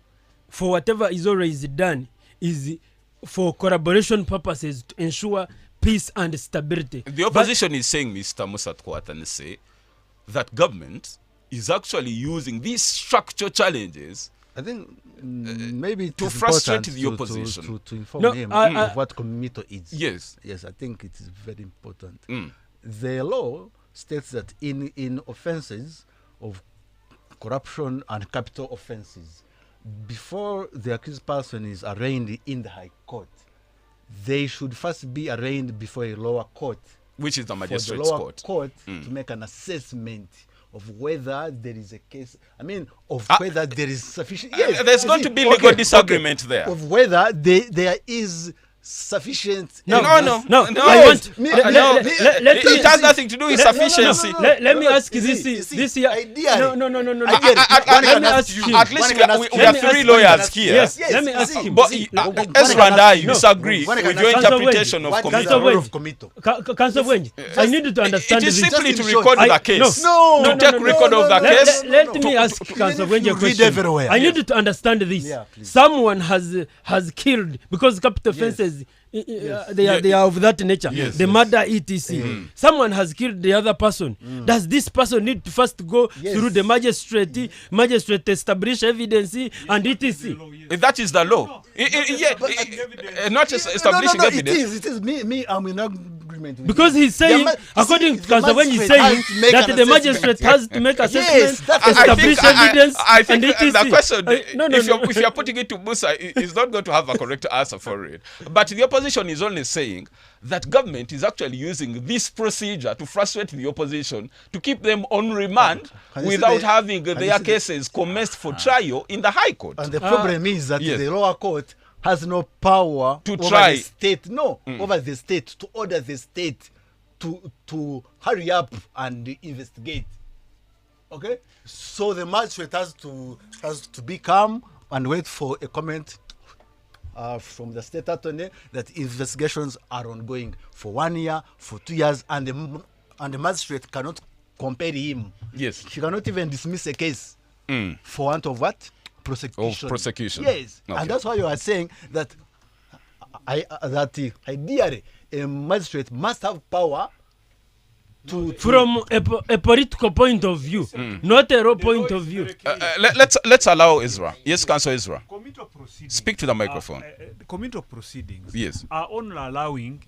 for whatever is always done, is for collaboration purposes to ensure peace and stability. The opposition is saying, Mr. Musa Twatan, say that government is actually using these structural challenges, I think maybe it to is frustrate important the opposition. to inform him of what Komito is. Yes. Yes, I think it is very important. Mm. The law states that in offenses of corruption and capital offenses, before the accused person is arraigned in the High Court, they should first be arraigned before a lower court, Which is the for the magistrate's lower court. to make an assessment of whether there is a case, whether there is sufficient. Yes, There's you going see, to be legal disagreement there. of whether there is sufficient. No, evidence. no. Yes, I want. It has nothing to do with sufficiency. Let me ask you You see, this year. ideally- No. Ideally, Let me ask him. At least we Let are me three ask lawyers him. here. Yes, Yes, let me you ask see, him. But Ezra and I No. disagree One with can your ask- interpretation of Why- What is Council the role Wendy. of Komito? Council Wendy, I need to understand It is this. simply Just to in short. record the I- case. No. To take record of the case. Let me ask Council Wendy a you read question. everywhere. I need to understand this. Yeah, please. Someone has killed because capital offenses. They are of that nature. Yes. The murder etc. Someone has killed the other person. Does this person need to first go through the magistrate establish evidence and etc.? That is the law. Not just establishing evidence. It is me. I'm in agreement with Because you. he's saying, The ma- according see, to the Council Wendy, he's magistrate saying has to make that an the assessment. magistrate has to make assessment, that's- establish evidence, I think and etc. the question, No. if you're putting it to Musa, he's not going to have a correct answer for it. But the opposition is only saying that government is actually using this procedure to frustrate the opposition, to keep them on remand Can you see without the- having can you their see the- cases commenced for trial in the High Court. And the problem is that yes. the lower court has no power To over try. the state. No, over the state, to order the state to hurry up and investigate. Okay, so the magistrate has to be calm and wait for a comment from the state attorney that investigations are ongoing for 1 year, for 2 years, and the magistrate cannot compel him. Yes. She cannot even dismiss a case for want of what? Prosecution. prosecution. Yes, Okay. and that's why you are saying that ideally a magistrate must have power to From a political point of view, not a raw point of view. Let's allow Ezra. Yes, Council Ezra. Committee proceedings. Speak to the microphone. The committee proceedings Yes. are only allowing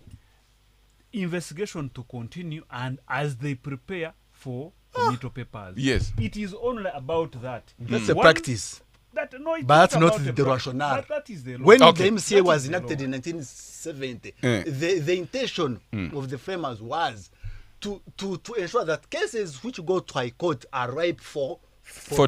investigation to continue and as they prepare for committee papers. Yes. It is only about that. That's a One- practice. No, it's But that's not about the a rationale. But that is the law. When Okay. the MCA That was is the enacted law. in 1970, Eh. the intention of the framers was to ensure that cases which go to High Court are ripe for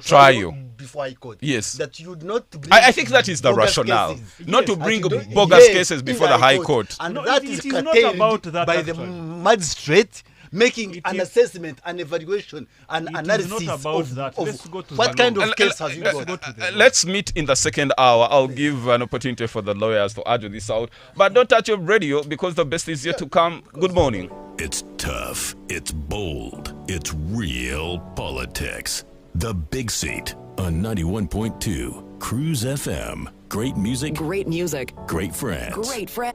trial. before High Court. Yes. That you would not bring I think that is the bogus rationale. cases. Not to Yes, bring And you don't- bogus yes, cases in before the High Court. And No, that it is is not curtailed about that by the actually. magistrate making It an is- assessment, an evaluation, an It is analysis not about of, that. of Let's go to what the kind law. of case have you got. go to the law. Let's meet in the second hour. I'll give an opportunity for the lawyers to argue this out. But don't touch your radio because the best is yet to come. Good morning. It's tough. It's bold. It's real politics. The Big Seat on 91.2 Cruise FM. Great music, Great music. great friends. Great friend.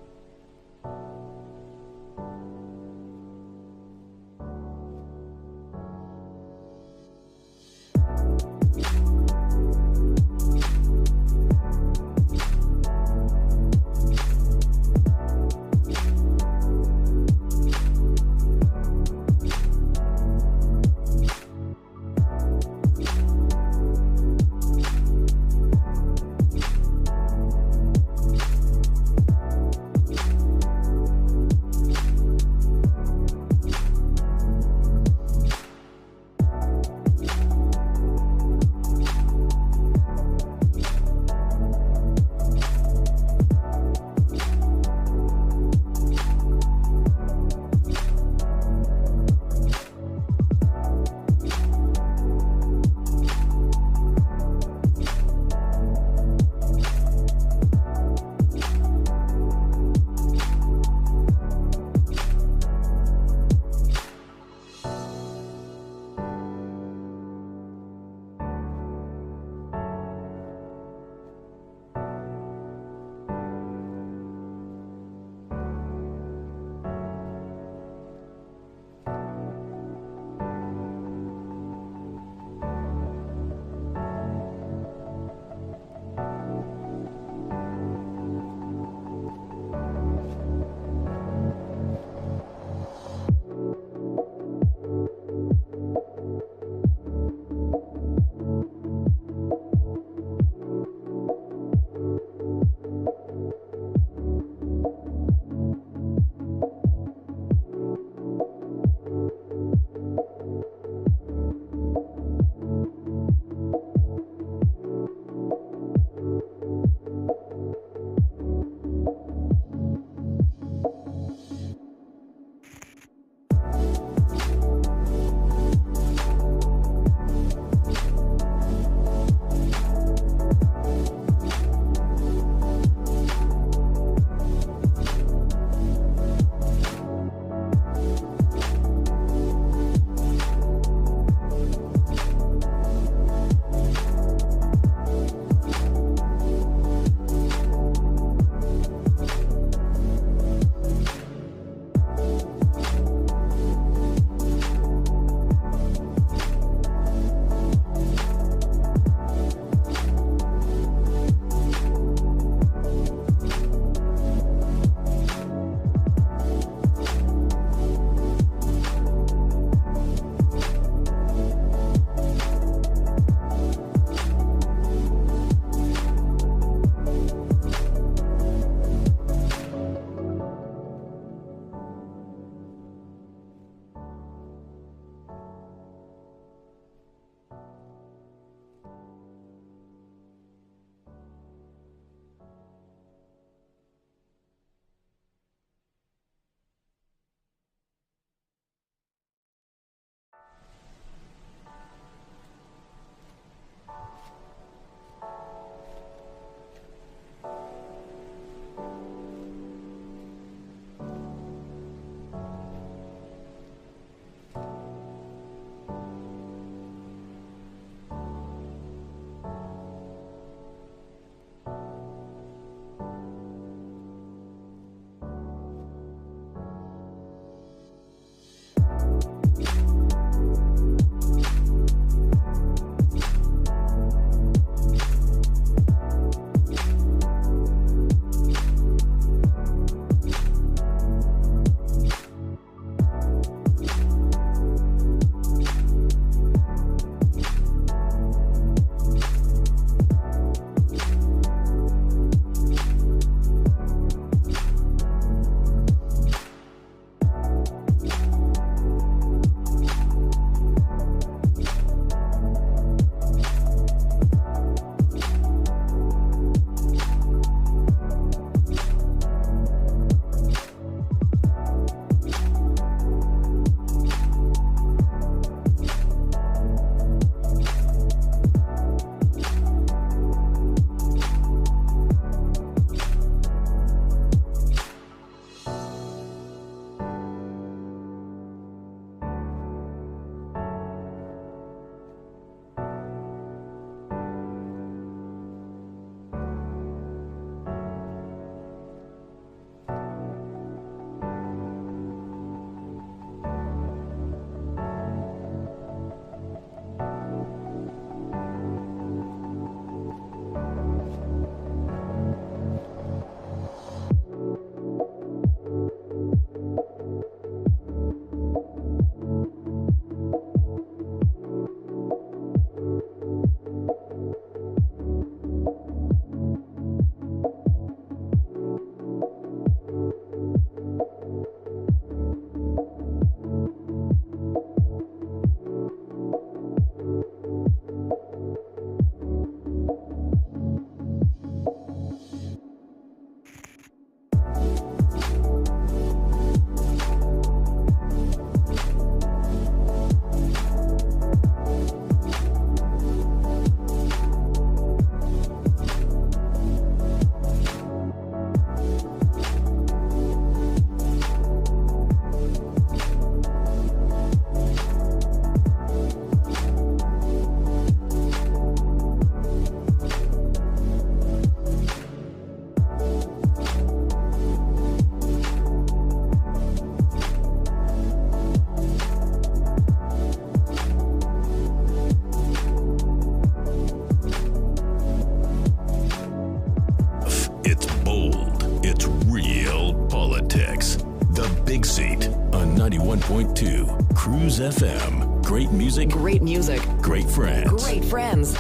91.2 Cruise FM. Great music, Great music. great friends. Great friends.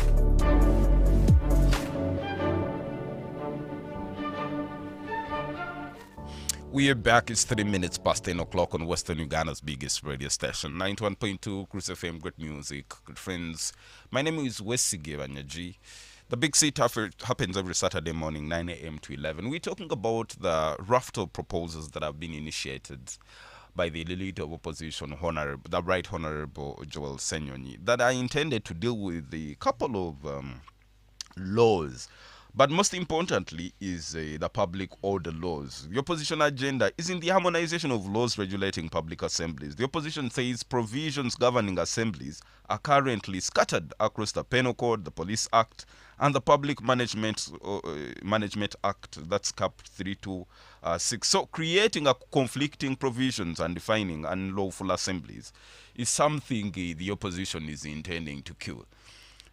We are back. It's 3 minutes past 10 o'clock on Western Uganda biggest radio station, 91.2 Cruise FM. Great music, good friends. My name is Wesige Banyaji. The big seat happens every Saturday morning, 9 a.m. to 11. We're talking about the raft of proposals that have been initiated by the leader of opposition, the Right Honorable Joel Senyonyi, that are intended to deal with the couple of laws. But most importantly is the public order laws. The opposition agenda is in the harmonization of laws regulating public assemblies. The opposition says provisions governing assemblies are currently scattered across the Penal Code, the Police Act, and the Public Management Act, that's CAP 326. So creating a conflicting provisions and defining unlawful assemblies is something the opposition is intending to kill.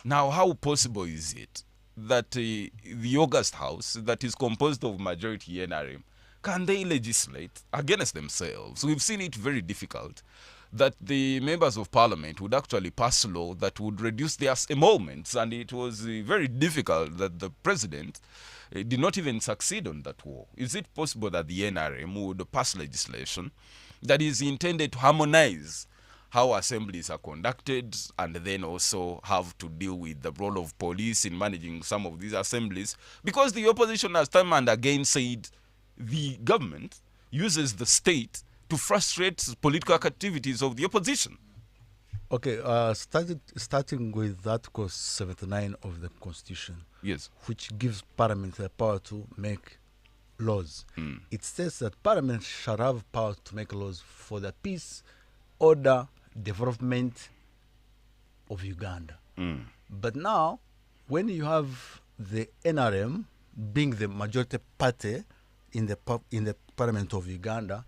Now, how possible is it that the August House, that is composed of majority NRM, can they legislate against themselves? We've seen it very difficult that the members of parliament would actually pass a law that would reduce their emoluments, and it was very difficult that the president did not even succeed on that war. Is it possible that the NRM would pass legislation that is intended to harmonize how assemblies are conducted, and then also have to deal with the role of police in managing some of these assemblies? Because the opposition has time and again said the government uses the state to frustrate political activities of the opposition. Okay, starting with Article 79 of the Constitution, Yes. which gives Parliament the power to make laws. It says that Parliament shall have power to make laws for the peace, order, development of Uganda. But now, when you have the NRM being the majority party in the Parliament of Uganda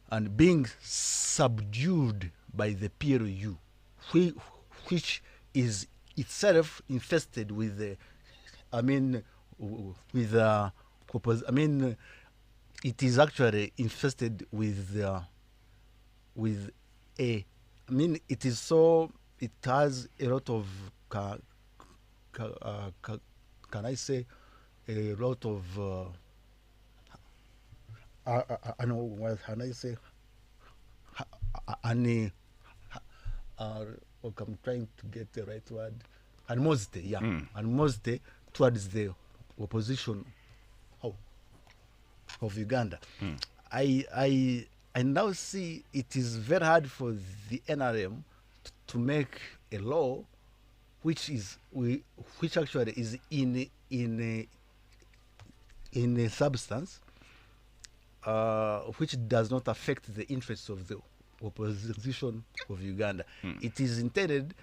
and being subdued by the PLU, which is itself infested with the, it is actually infested with it is so, it has a lot of, can I say, a lot of, I know what can I say, I'm trying to get the right word, animosity, yeah, animosity towards the opposition of Uganda. I now see it is very hard for the NRM to make a law which actually is in a substance which does not affect the interests of the opposition of Uganda. It is intended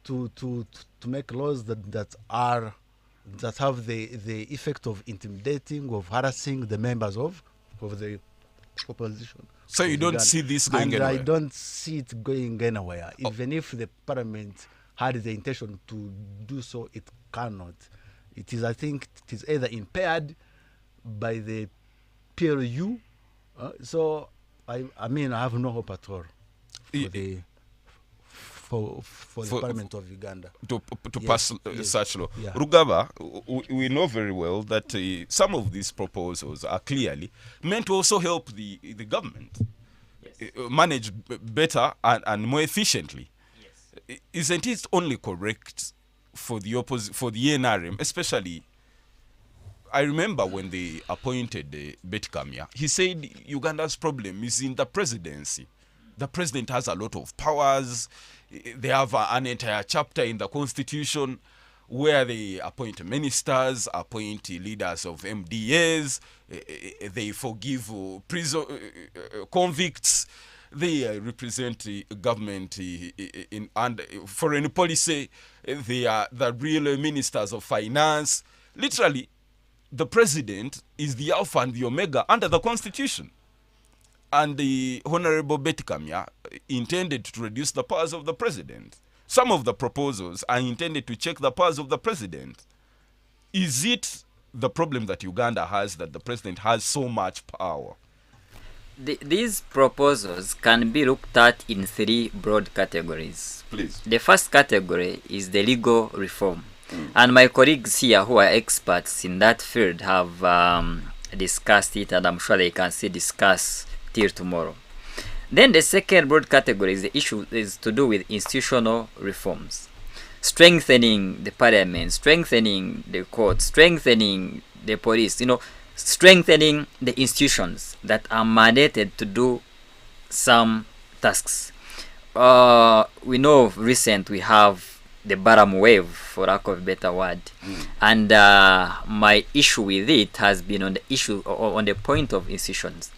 to make laws that have the effect of intimidating, of harassing the members of the opposition. So you don't Uganda. see this going And anywhere? I don't see it going anywhere. Even if the parliament had the intention to do so, it cannot. It is, I think, it is either impaired by the PLU. So I have no hope at all for the Parliament of Uganda to Yes, pass yes, such law. yeah. Rugaba, we know very well that some of these proposals are clearly meant to also help the government manage better and more efficiently. Yes. Isn't it only correct for the NRM, especially? I remember when they appointed Bet Kamya, he said Uganda's problem is in the presidency. The president has a lot of powers. They have an entire chapter in the constitution where they appoint ministers, appoint leaders of MDAs, they forgive prison convicts, they represent government in and foreign policy, they are the real ministers of finance. Literally, the president is the alpha and the omega under the constitution. And the Honorable Betty Kamya intended to reduce the powers of the president. Some of the proposals are intended to check the powers of the president. Is it the problem that Uganda has that the president has so much power? these proposals can be looked at in three broad categories. Please. The first category is the legal reform. And my colleagues here who are experts in that field have discussed it, and I'm sure they can still discuss till tomorrow. Then the second broad category is the issue is to do with institutional reforms. Strengthening the parliament, strengthening the courts, strengthening the police, strengthening the institutions that are mandated to do some tasks. We know recent we have the Baram wave, for lack of a better word, and my issue with it has been on the point of institutions.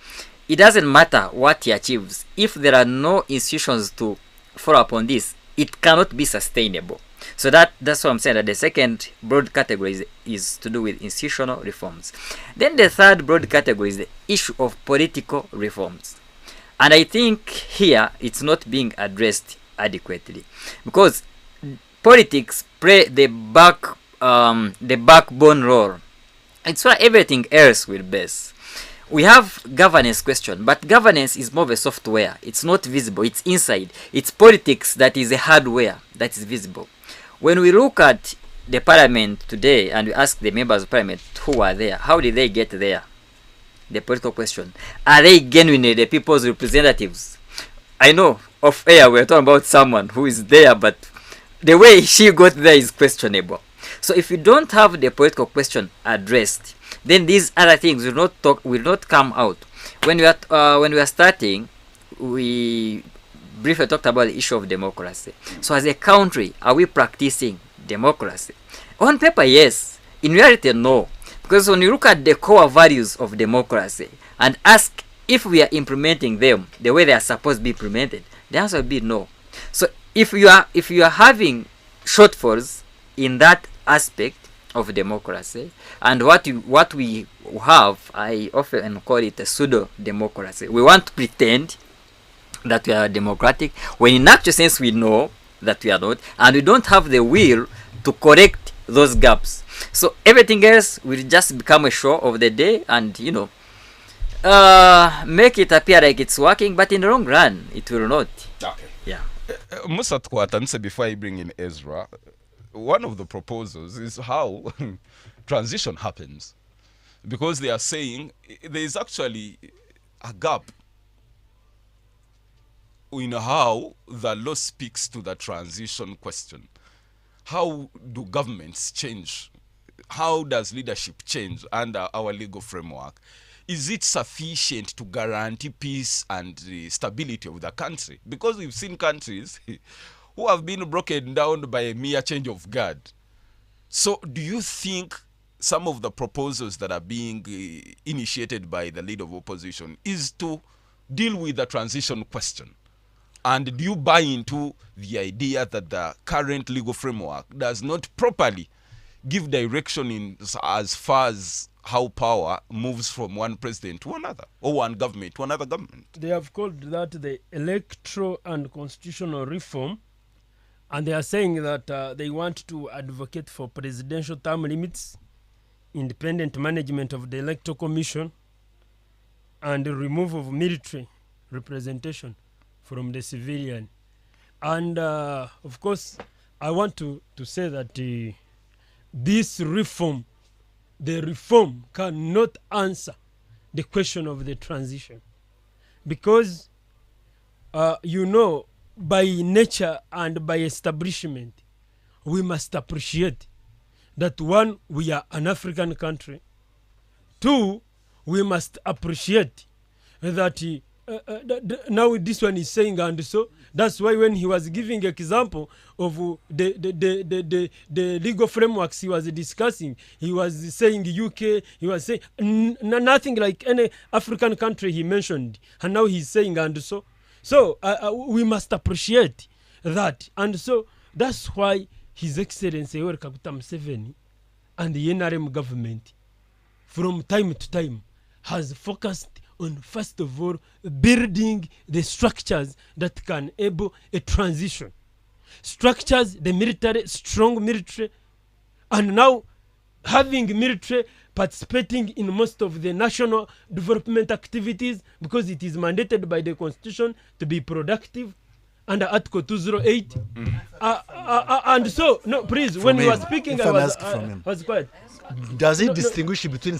It doesn't matter what he achieves if there are no institutions to follow up on this. It cannot be sustainable. So that's what I'm saying, that the second broad category is to do with institutional reforms. Then the third broad category is the issue of political reforms. And I think here it's not being addressed adequately, because politics play the backbone role. It's where everything else will base. We have governance question, but governance is more of a software. It's not visible. It's inside. It's politics that is a hardware that is visible. When we look at the parliament today and we ask the members of parliament who are there, how did they get there? The political question. Are they genuinely the people's representatives? I know off air we're talking about someone who is there, but the way she got there is questionable. So if you don't have the political question addressed, then these other things will not come out. When we are starting, we briefly talked about the issue of democracy. So as a country, are we practicing democracy? On paper, yes. In reality, no. Because when you look at the core values of democracy and ask if we are implementing them the way they are supposed to be implemented, the answer will be no. So if you are having shortfalls in that aspect of democracy, and what we have, I often call it a pseudo democracy. We want to pretend that we are democratic when in actual sense we know that we are not, and we don't have the will to correct those gaps. So everything else will just become a show of the day, and make it appear like it's working, but in the long run it will not. Okay. Yeah. Musa Twatanse, before I bring in Ezra, one of the proposals is how transition happens, because they are saying there is actually a gap in how the law speaks to the transition question. How do governments change? How does leadership change under our legal framework? Is it sufficient to guarantee peace and the stability of the country? Because we've seen countries who have been broken down by a mere change of guard. So do you think some of the proposals that are being initiated by the leader of opposition is to deal with the transition question? And do you buy into the idea that the current legal framework does not properly give direction in as far as how power moves from one president to another, or one government to another government? They have called that the electoral and constitutional reform, and they are saying that they want to advocate for presidential term limits, independent management of the electoral commission, and the removal of military representation from the civilian. And of course, I want to say that this reform, the reform cannot answer the question of the transition, because by nature and by establishment, we must appreciate that, one, we are an African country. Two, we must appreciate that now this one is saying, and so that's why when he was giving example of the legal frameworks he was discussing, he was saying UK, he was saying nothing like any African country he mentioned, and now he's saying and so. So we must appreciate that, and so that's why His Excellency Yoweri Kaguta Museveni and the NRM government from time to time has focused on, first of all, building the structures that can enable a transition. Structures, the military, strong military, and now having military participating in most of the national development activities because it is mandated by the constitution to be productive under Article 208. And so, no, please, when you were speaking, I was quiet. Does it distinguish between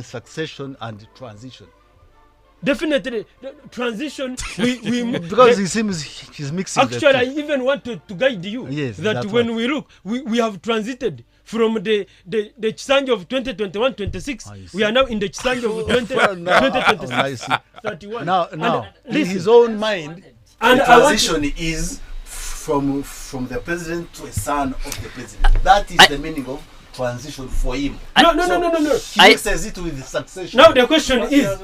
succession and transition? Definitely, transition. Because it seems he's mixing. Actually, I even want to guide you that when we look, we have transited from the Chisanjo of 2021-26. We are now in the Chisanjo of 2026-31. Now, in his own mind, and the transition is from the president to a son of the president. That is the meaning of transition for him. No. He mixes it with succession. Now the question is.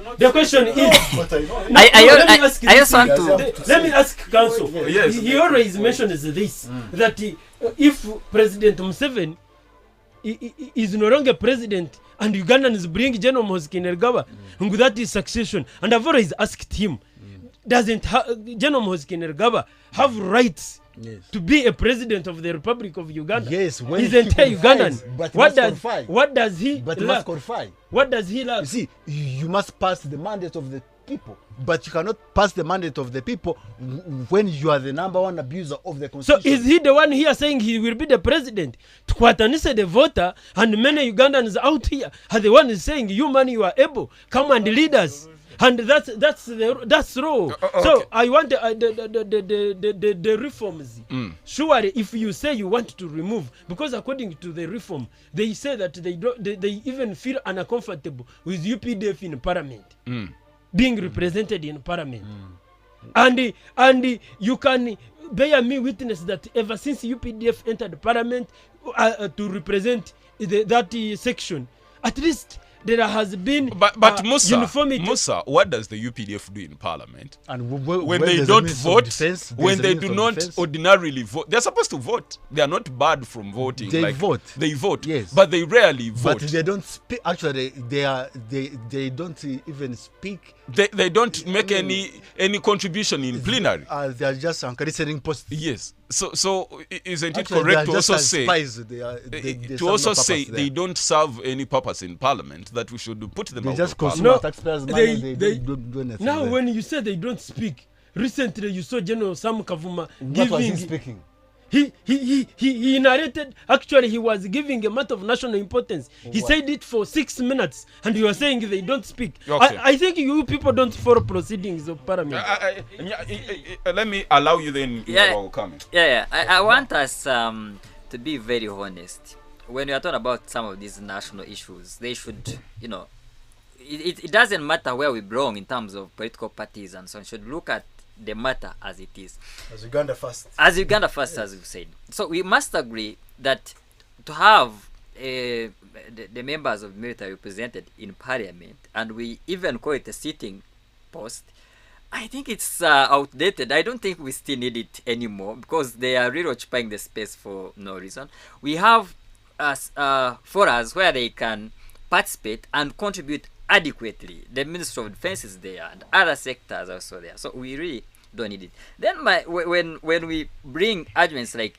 Let me ask counsel. Yes. He always mentions this that if President Museveni is no longer president and Ugandans bring General Moses Kainerugaba, that is succession. And I've always asked him, doesn't General Moses Kainerugaba have rights to be a president of the Republic of Uganda? Yes, when he's he entire qualifies, Ugandan. but What does he But he lack? must qualify. What does he lack? You see, you must pass the mandate of the people, but you cannot pass the mandate of the people when you are the number one abuser of the So constitution. is he the one here saying he will be the president? Tukwatanise the voter, and many Ugandans out here are the ones saying, you man, you are able, come and lead us. And that's wrong. So I want the reforms. Surely, if you say you want to remove, because according to the reform, they say that they even feel uncomfortable with UPDF in parliament, being represented in parliament. And you can bear me witness that ever since UPDF entered parliament to represent that section, at least there has been uniformity. Musa, what does the UPDF do in parliament? And when they don't vote, when they do not ordinarily vote, they're supposed to vote. They are not barred from voting. They vote. They vote, yes, but they rarely vote. But they don't speak. Actually, they don't even speak. They don't make any contribution in plenary. They are just listening posts. Yes. So isn't Actually, it correct to also say they don't serve any purpose in parliament, that we should put them out just of consume parliament? taxpayers' money. They don't do anything. Now, when you say they don't speak, recently you saw General Sam Kavuma What was he speaking? He narrated, actually he was giving a matter of national importance. He said it for 6 minutes and you are saying they don't speak. Okay. I think you people don't follow proceedings of parliament. Let me allow you then. Comment. I want us to be very honest. When we are talking about some of these national issues, they should, it doesn't matter where we belong in terms of political parties and so on. Should look at the matter as it is. As Uganda first. As Uganda first, as you said. So we must agree that to have the members of military represented in parliament, and we even call it a sitting post, I think it's outdated. I don't think we still need it anymore because they are really occupying the space for no reason. We have forums where they can participate and contribute adequately. The Ministry of Defense is there and other sectors are also there. So we really don't need it. Then when we bring arguments like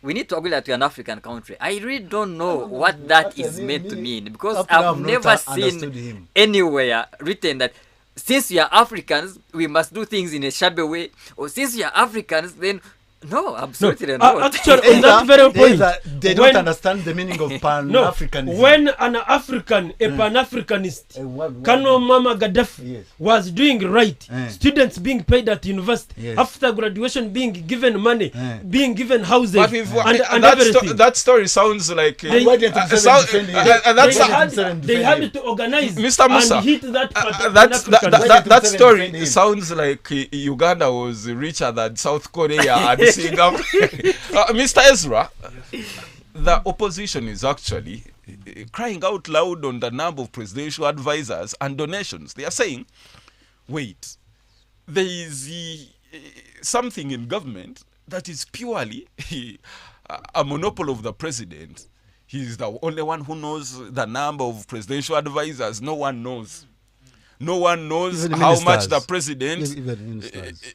we need to agree that we are an African country, I really don't know what that is meant to mean, because I've never seen anywhere written that since we are Africans, we must do things in a shabby way, or since we are Africans, then no, absolutely not. Actually, on that very point, they don't understand the meaning of Pan-Africanism. When an African, a Pan-Africanist, Kano Mama Gaddafi was doing right, students being paid at university, after graduation being given money, being given houses, and everything. That story sounds like they had to organize Mr. Musa, and hit that that story sounds like Uganda was richer than South Korea and Singapore. Mr. Ezra, the opposition is actually crying out loud on the number of presidential advisors and donations. They are saying, wait, there is something in government that is purely a monopoly of the president. He is the only one who knows the number of presidential advisors. No one knows. No one knows how much the president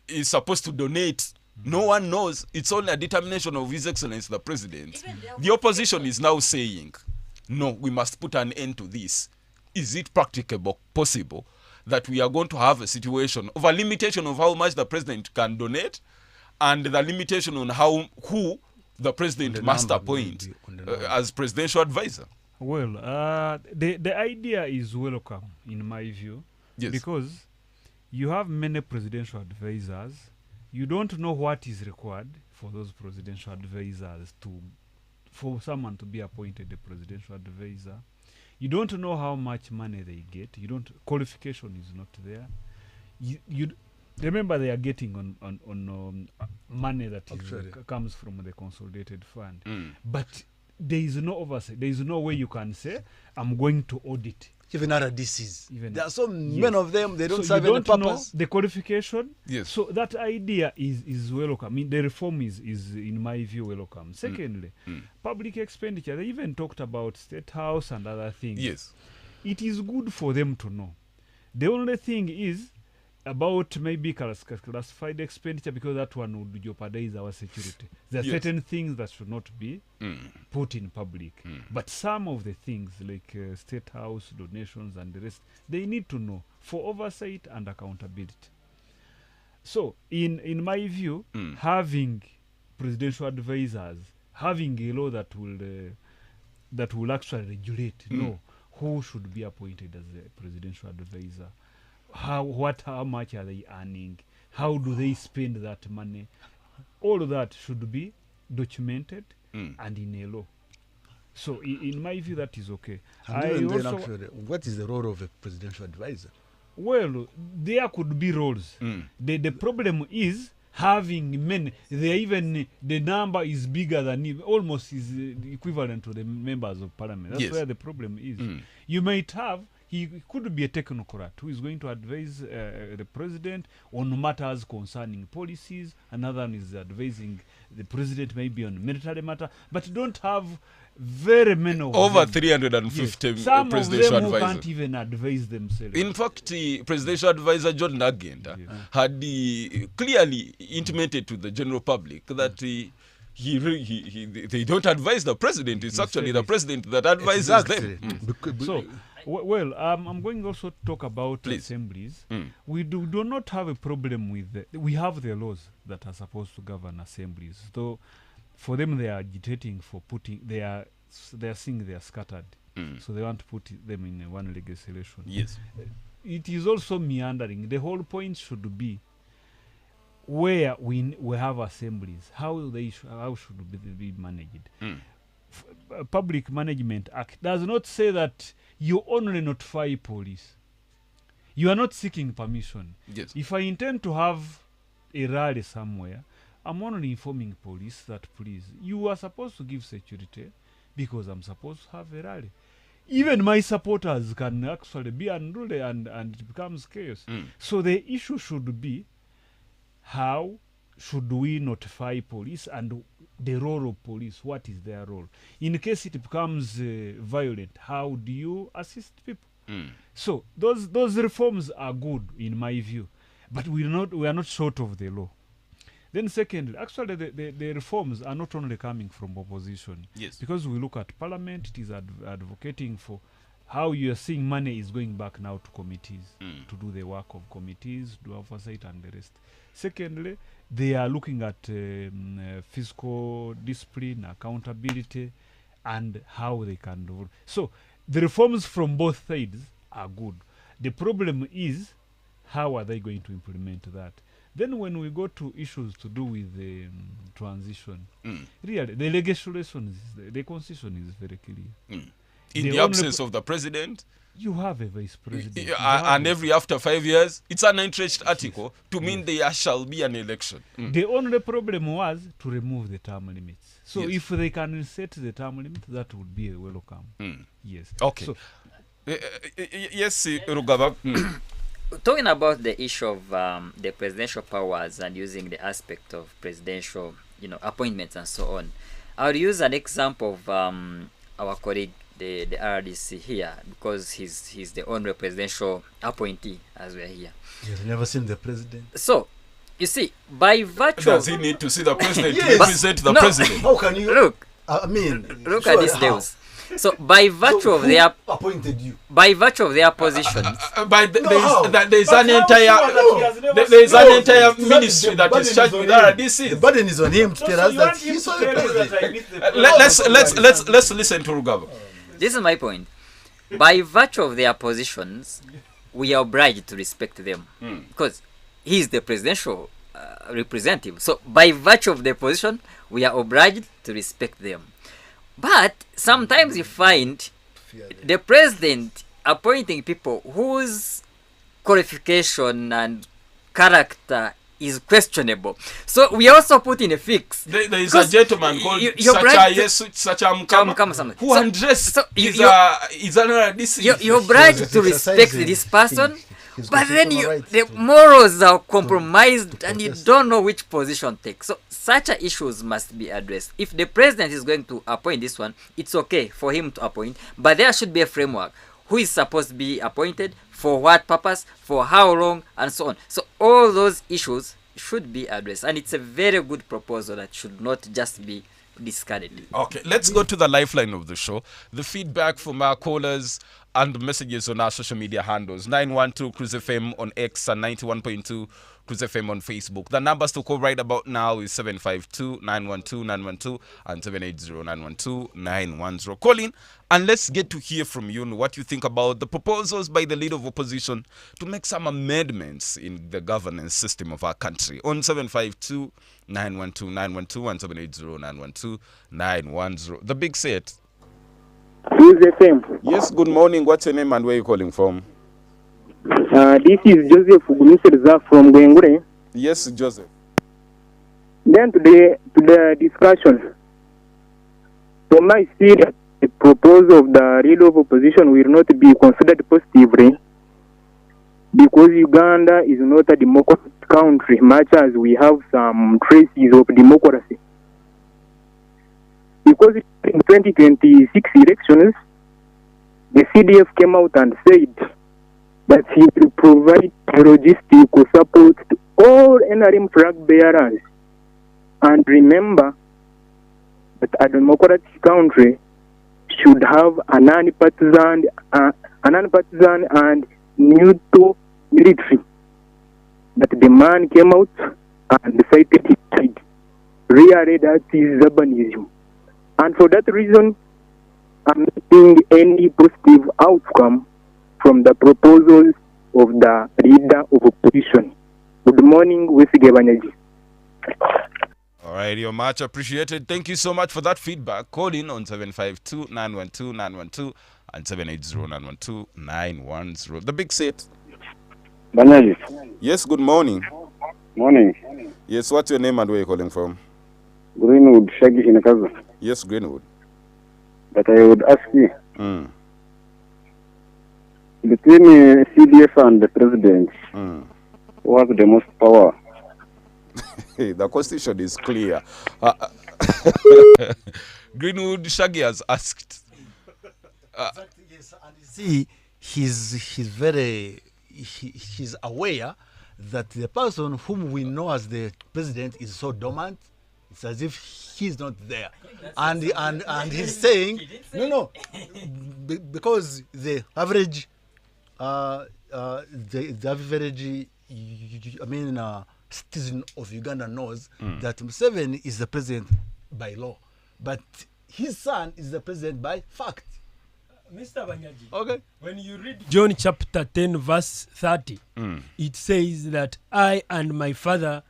is supposed to donate. No one knows. It's only a determination of His Excellency the President. The opposition is now saying, no, we must put an end to this, is it practicable, possible, that we are going to have a situation of a limitation of how much the president can donate and the limitation on who the president must appoint as presidential advisor? Well, the idea is welcome in my view, Yes. because you have many presidential advisors. You don't know what is required for those presidential advisors for someone to be appointed a presidential advisor. You don't know how much money they get. Qualification is not there. You remember they are getting on money that comes from the consolidated fund. But there is no oversight. There is no way you can say, I'm going to audit. Even RDCs. Even There are so many of them, they don't serve you any don't purpose. know the qualification. Yes. So that idea is welcome. I mean, the reform is in my view, welcome. Secondly, public expenditure. They even talked about State House and other things. Yes. It is good for them to know. The only thing is about maybe classified expenditure, because that one would jeopardize our security. There are certain things that should not be put in public. But some of the things like State House, donations and the rest, they need to know for oversight and accountability. So in my view, having presidential advisors, having a law that will actually regulate, who should be appointed as a presidential advisor, how much are they earning, how do they spend that money, all of that should be documented and in a law. So in my view, that is okay. And then actually, what is the role of a presidential advisor? Well, there could be roles. The problem is having many. The number is bigger than, almost is equivalent to the members of parliament. That's where the problem is. You might have, he could be a technocrat who is going to advise the president on matters concerning policies. Another one is advising the president maybe on military matter, but don't have very many of Over them. 350 Some presidential of them who advisors. can't even advise themselves. In fact, presidential advisor John Nagenda had clearly intimated to the general public that they don't advise the president. It's actually the president that advises them. So, well, I'm going also to talk about assemblies. We do not have a problem with we have the laws that are supposed to govern assemblies. So, for them, they are agitating for putting, they are seeing they are scattered. So they want to put them in one legislation. Yes. It is also meandering. The whole point should be where we have assemblies, how should they be managed. Public Management Act does not say that you only notify police. You are not seeking permission. Yes. If I intend to have a rally somewhere, I'm only informing police that, please, you are supposed to give security because I'm supposed to have a rally. Even my supporters can actually be unruly and it becomes chaos. So the issue should be, how should we notify police and the role of police? What is their role? In case it becomes violent, how do you assist people? So those reforms are good in my view, but we are not short of the law. Then secondly, actually the reforms are not only coming from opposition. Yes. Because we look at parliament, it is advocating for how you are seeing money is going back now to committees to do the work of committees, do oversight and the rest. Secondly, they are looking at fiscal discipline, accountability, and how they can do. So the reforms from both sides are good. The problem is, how are they going to implement that? Then when we go to issues to do with the transition, really, the legislation, the constitution is very clear. In the absence of the president, you have a vice president. And every after 5 years, it's an interest article to mean there shall be an election. The only problem was to remove the term limits. So if they can set the term limit, that would be a welcome. Yes. Okay. So, yes, Rugaba. Talking about the issue of the presidential powers and using the aspect of presidential, appointments and so on, I would use an example of our colleague, the RDC here, because he's the only presidential appointee as we're here. You've never seen the president. So, you see, by virtue does he need to see the president to represent the president? How can you look? I mean, Look at this, Deus. So by virtue of their appointed you. by virtue of their positions, There's an entire ministry that is charged with RDC. The burden is on him to tell us that he saw the president. Let's listen to Rugaba. this is my point. By virtue of their positions, we are obliged to respect them because he is the presidential representative. So by virtue of their position, we are obliged to respect them. But sometimes you find the president appointing people whose qualification and character is questionable. So we also put in a fix. There is a gentleman called Sacha Mukama who undressed is another DC. You're obliged to respect this person, but then the morals are compromised and you don't know which position to take. So such issues must be addressed. If the president is going to appoint this one, it's okay for him to appoint, but there should be a framework. Who is supposed to be appointed, for what purpose, for how long, and so on. So all those issues should be addressed, and it's a very good proposal that should not just be discarded. Okay, let's go to the lifeline of the show. The feedback from our callers and messages on our social media handles. 912 Cruise FM on X and 91.2 Cruise FM on Facebook. The numbers to call right about now is 752-912-912 and 780-912-910. Call in and let's get to hear from you on what you think about the proposals by the leader of opposition to make some amendments in the governance system of our country on 752-912-912 and 780-912-910. The big set. Who's the same? Yes, good morning. What's your name and where are you calling from? This is Joseph Gumiserza from Gwengure. Yes, Joseph. Then to the discussion. From my see that the proposal of the leader of opposition will not be considered positively because Uganda is not a democratic country, much as we have some traces of democracy. Because in 2026 elections, the CDF came out and said that he will provide logistical support to all NRM flag bearers. And remember that a democratic country should have a non-partisan and neutral military. But the man came out and cited his side. Really, that is urbanism. And for that reason, I'm not seeing any positive outcome from the proposals of the leader of opposition. Good morning, Wesige Banyaji. All right, you're much appreciated. Thank you so much for that feedback. Call in on 752-912-912 and 780-912-910. The big set. Banyaji. Yes, good morning. Morning. Yes, what's your name and where are you calling from? Greenwood, Shaggy in Kaza. Yes, Greenwood. But I would ask you, between CDF and the president, who has the most power? The constitution is clear. Greenwood, Shaggy has asked. Yes, and you see, he's aware that the person whom we know as the president is so dormant. It's as if he's not there, and he's saying no, because the average, citizen of Uganda knows that Museveni is the president by law, but his son is the president by fact. Mr. Banyaji, Okay. when you read John chapter 10 verse 30, it says that I and my father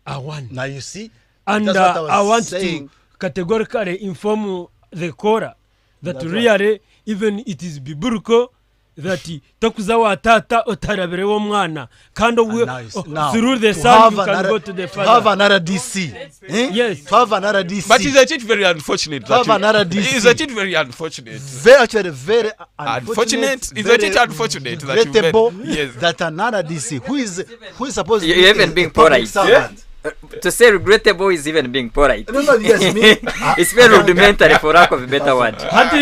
are one. Now you see. And That's what I was want saying. to categorically inform the Kora that really, even it is biblical, that takuzawa tata otarabere wo mwana kando through the son you can go to the father. To have another DC. Yes. To have another DC. But isn't it very unfortunate? To have another DC. Isn't it very unfortunate? Very Unfortunate? Isn't it unfortunate that regrettable yes. that another DC who is supposed to You're be even being public polite. servant. To say regrettable is even being polite. No, yes, me. It's very rudimentary for lack of a better word. But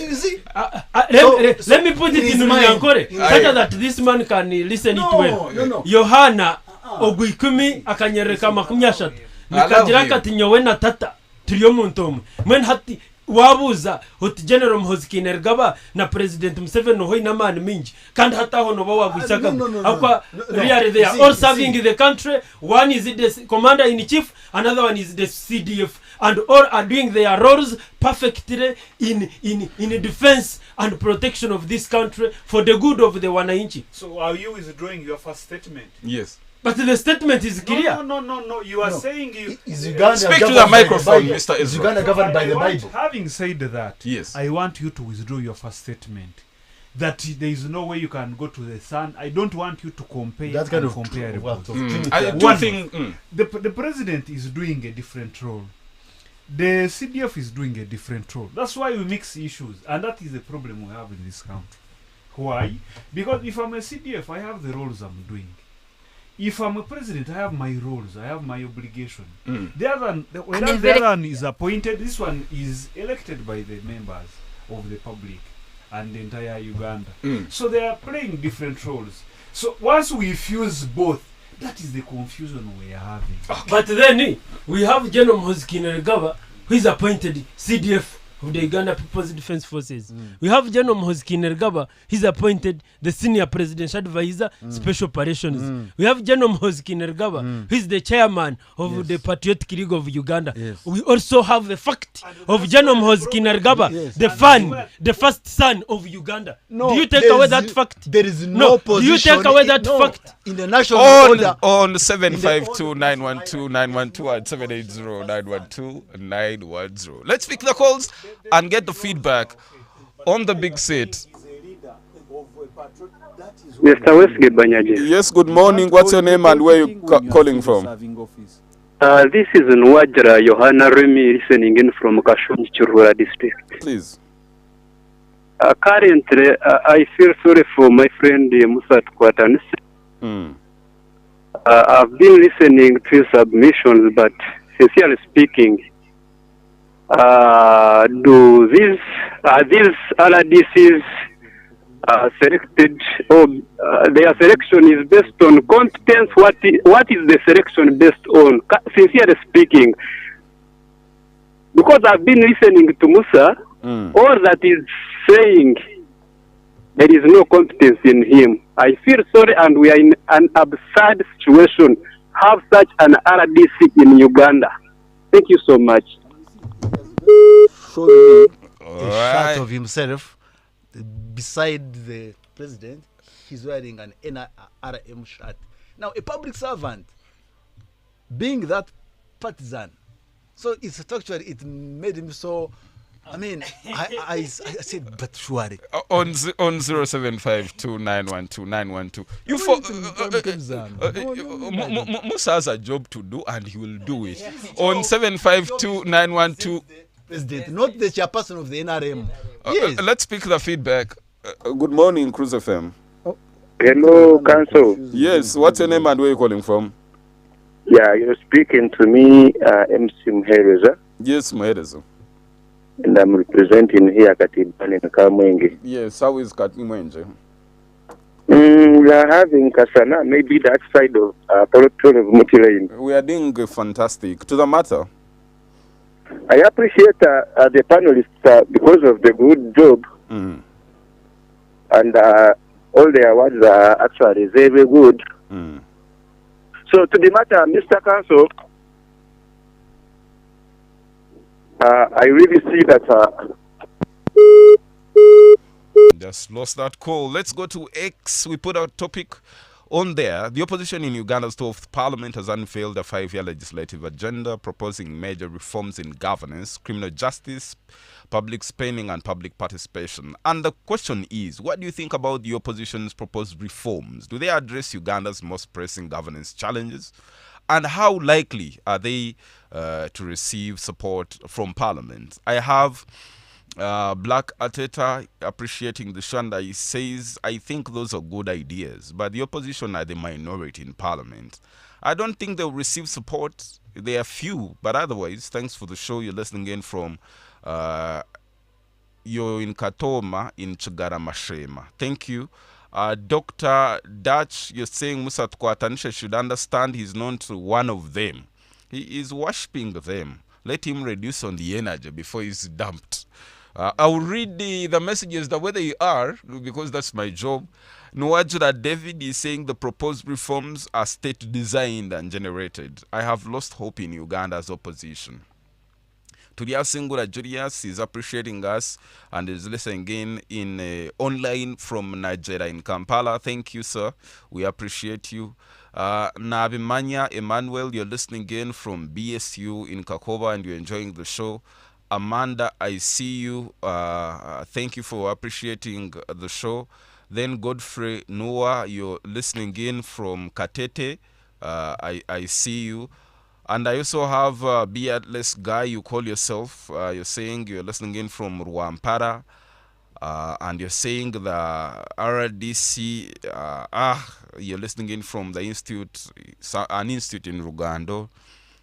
you see, let me put it in Munyankore, such that this man can listen it well. No. Yohana ogwikumi akanyereka 30 nikagira kati nyowe na tata turiyo muntu omwe mwen hati wabuza hoti General Muhoozi Kainerugaba na President Museveni hoy na man minji kandi hataho no bawagwisaga akwa really they are all serving the country. One is the commander in chief, another one is the CDF, and all are doing their roles perfectly in defense and protection of this country for the good of the wananchi. So are you withdrawing your first statement? Yes. But the statement is clear. No. You are saying you. Is Uganda Speak to the governed by microphone, Bible? Mr. Is Ezra. Uganda governed by the Bible? Having said that, Yes. I want you to withdraw your first statement. That there is no way you can go to the sun. I don't want you to compare. That kind and of compare reports. I do One, think. The president is doing a different role. The CDF is doing a different role. That's why we mix issues, and that is the problem we have in this country. Why? Because if I'm a CDF, I have the roles I'm doing. If I'm a president, I have my roles, I have my obligation. The other one is appointed, this one is elected by the members of the public and the entire Uganda. So they are playing different roles. So once we fuse both, that is the confusion we are having. But then we have General Muhoozi Kainerugaba, who is appointed CDF of the Uganda People's Defense Forces. We have General Muhoozi Kainerugaba, he's appointed the Senior Presidential Advisor, Special Operations. We have General Muhoozi Kainerugaba, who is the chairman of the Patriotic League of Uganda. We also have the fact of General Muhoozi Kainerugaba, the first son of Uganda. No, do you take away that fact? There is no position. Do you take away that fact? In the national order. On 752-912-912 and 780-912-910. Let's pick the calls and get the feedback on the big seat. Mr. Westgate Banyaje. Yes, good morning. What's your name and where you calling from? This is Nwajra Yohana Remy, listening in from Kashunji Churura district. Please. Currently, I feel sorry for my friend Musa Tukwatanis. I've been listening to his submissions, but sincerely speaking, these RDCs selected, or their selection is based on competence? What is the selection based on? Sincerely speaking, because I've been listening to Musa, all that is saying there is no competence in him. I feel sorry, and we are in an absurd situation. Have such an RDC in Uganda. Thank you so much. Show me a Alright. shot of himself beside the president. He's wearing an NRM shirt. Now, a public servant, being that partisan, so it's actually, it made him so. I mean, I said, but surely. On 0752912912. You Musa has a job to do and he will do it. On 7529112. President, not the chairperson of the NRM. Yes. Let's pick the feedback. Good morning, Cruise FM. Hello, Council. Yes, what's your name and where are you calling from? Yeah, you're speaking to me, MC Mhereza, Yes, Mhereza. and I'm representing here Katibani in Kamwenge. Yes, how is Katimwenje? We are having Kasana, maybe that side of Protocol of Mutilane. We are doing fantastic. To the matter. I appreciate the panelists because of the good job, and all their words are actually very good. So to the matter, Mr. Council, I really see that Just lost that call. Let's go to X. We put our topic on there. The opposition in Uganda's 12th parliament has unveiled a 5-year legislative agenda proposing major reforms in governance, criminal justice, public spending and public participation. And the question is, what do you think about the opposition's proposed reforms? Do they address Uganda's most pressing governance challenges? And how likely are they to receive support from parliament? I have Black Ateta appreciating the Shanda. He says, I think those are good ideas, but the opposition are the minority in parliament. I don't think they'll receive support. They are few, but otherwise, thanks for the show. You're listening in from you're in Katoma in Chigara Mashema. Thank you. Dr. Dutch, you're saying Musa Tukwatanisha should understand he's not one of them. He is worshipping them. Let him reduce on the energy before he's dumped. I'll read the messages the way they are because that's my job. Nwajura David is saying the proposed reforms are state designed and generated. I have lost hope in Uganda's opposition. Tulia Singura Julius is appreciating us and is listening in online from Nigeria in Kampala. Thank you, sir. We appreciate you. Nabimanya Emmanuel, you're listening in from BSU in Kakoba and you're enjoying the show. Amanda, I see you. Thank you for appreciating the show. Then Godfrey Noah, you're listening in from Katete. I see you. And I also have a beardless guy, you call yourself. You're saying you're listening in from Rwampara. And you're saying the RDC, you're listening in from the institute, an institute in Rugando.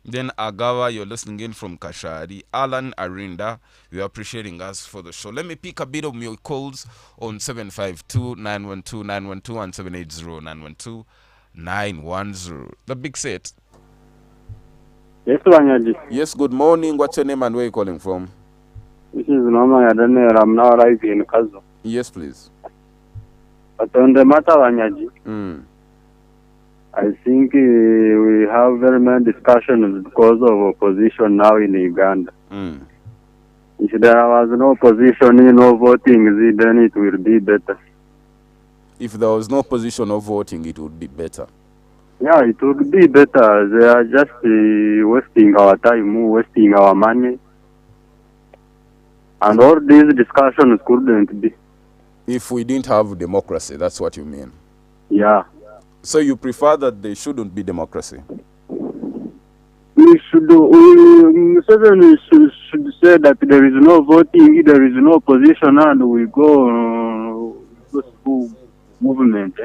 Then Agawa, you're listening in from Kashari. Alan Arinda, you're appreciating us for the show. Let me pick a bit of your calls on 752-912-912 and 780-912-910. The big set. Yes, Wanyaji. Yes, good morning. What's your name and where are you calling from? This is Norma Yadane. I'm now arriving in Kazo. Yes, please. But on the matter, Wanyaji, I think we have very many discussions because of opposition now in Uganda. If there was no opposition, no voting, then it will be better. If there was no opposition or voting, it would be better. Yeah, it would be better. They are just wasting our time, wasting our money. And all these discussions couldn't be. If we didn't have democracy, that's what you mean? Yeah. So you prefer that there shouldn't be democracy? We should say that there is no voting, there is no opposition, and we go movement.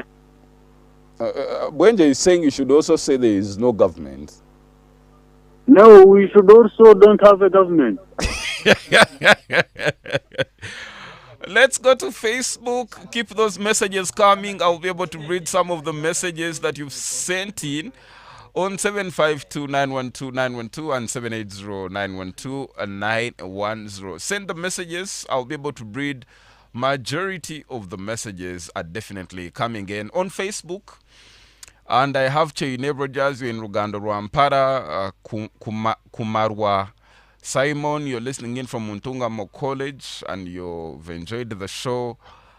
Bwenje is saying you should also say there is no government. No, we should also don't have a government. Let's go to Facebook. Keep those messages coming. I'll be able to read some of the messages that you've sent in on 752-912-912 and 780-912-910. Send the messages. I'll be able to read. Majority of the messages are definitely coming in on Facebook. And I have Chaine Rogers in Rugando Rwampara, Kumarwa Simon, you're listening in from Muntungamo College and you've enjoyed the show.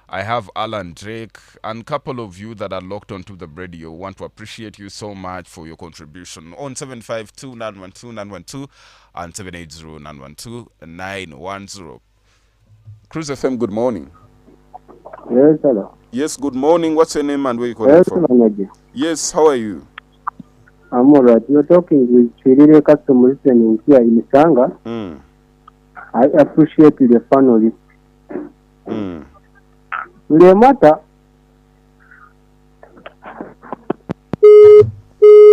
I have Alan Drake and a couple of you that are locked onto the radio. Want to appreciate you so much for your contribution on 752-912-912 and 780-912-910. Cruise FM, good morning. Yes, hello. Yes, good morning. What's your name and where are you calling from? Yes, how are you? I'm alright. You're talking with Chirire customers listening here in Sanga. I appreciate the family. The matter.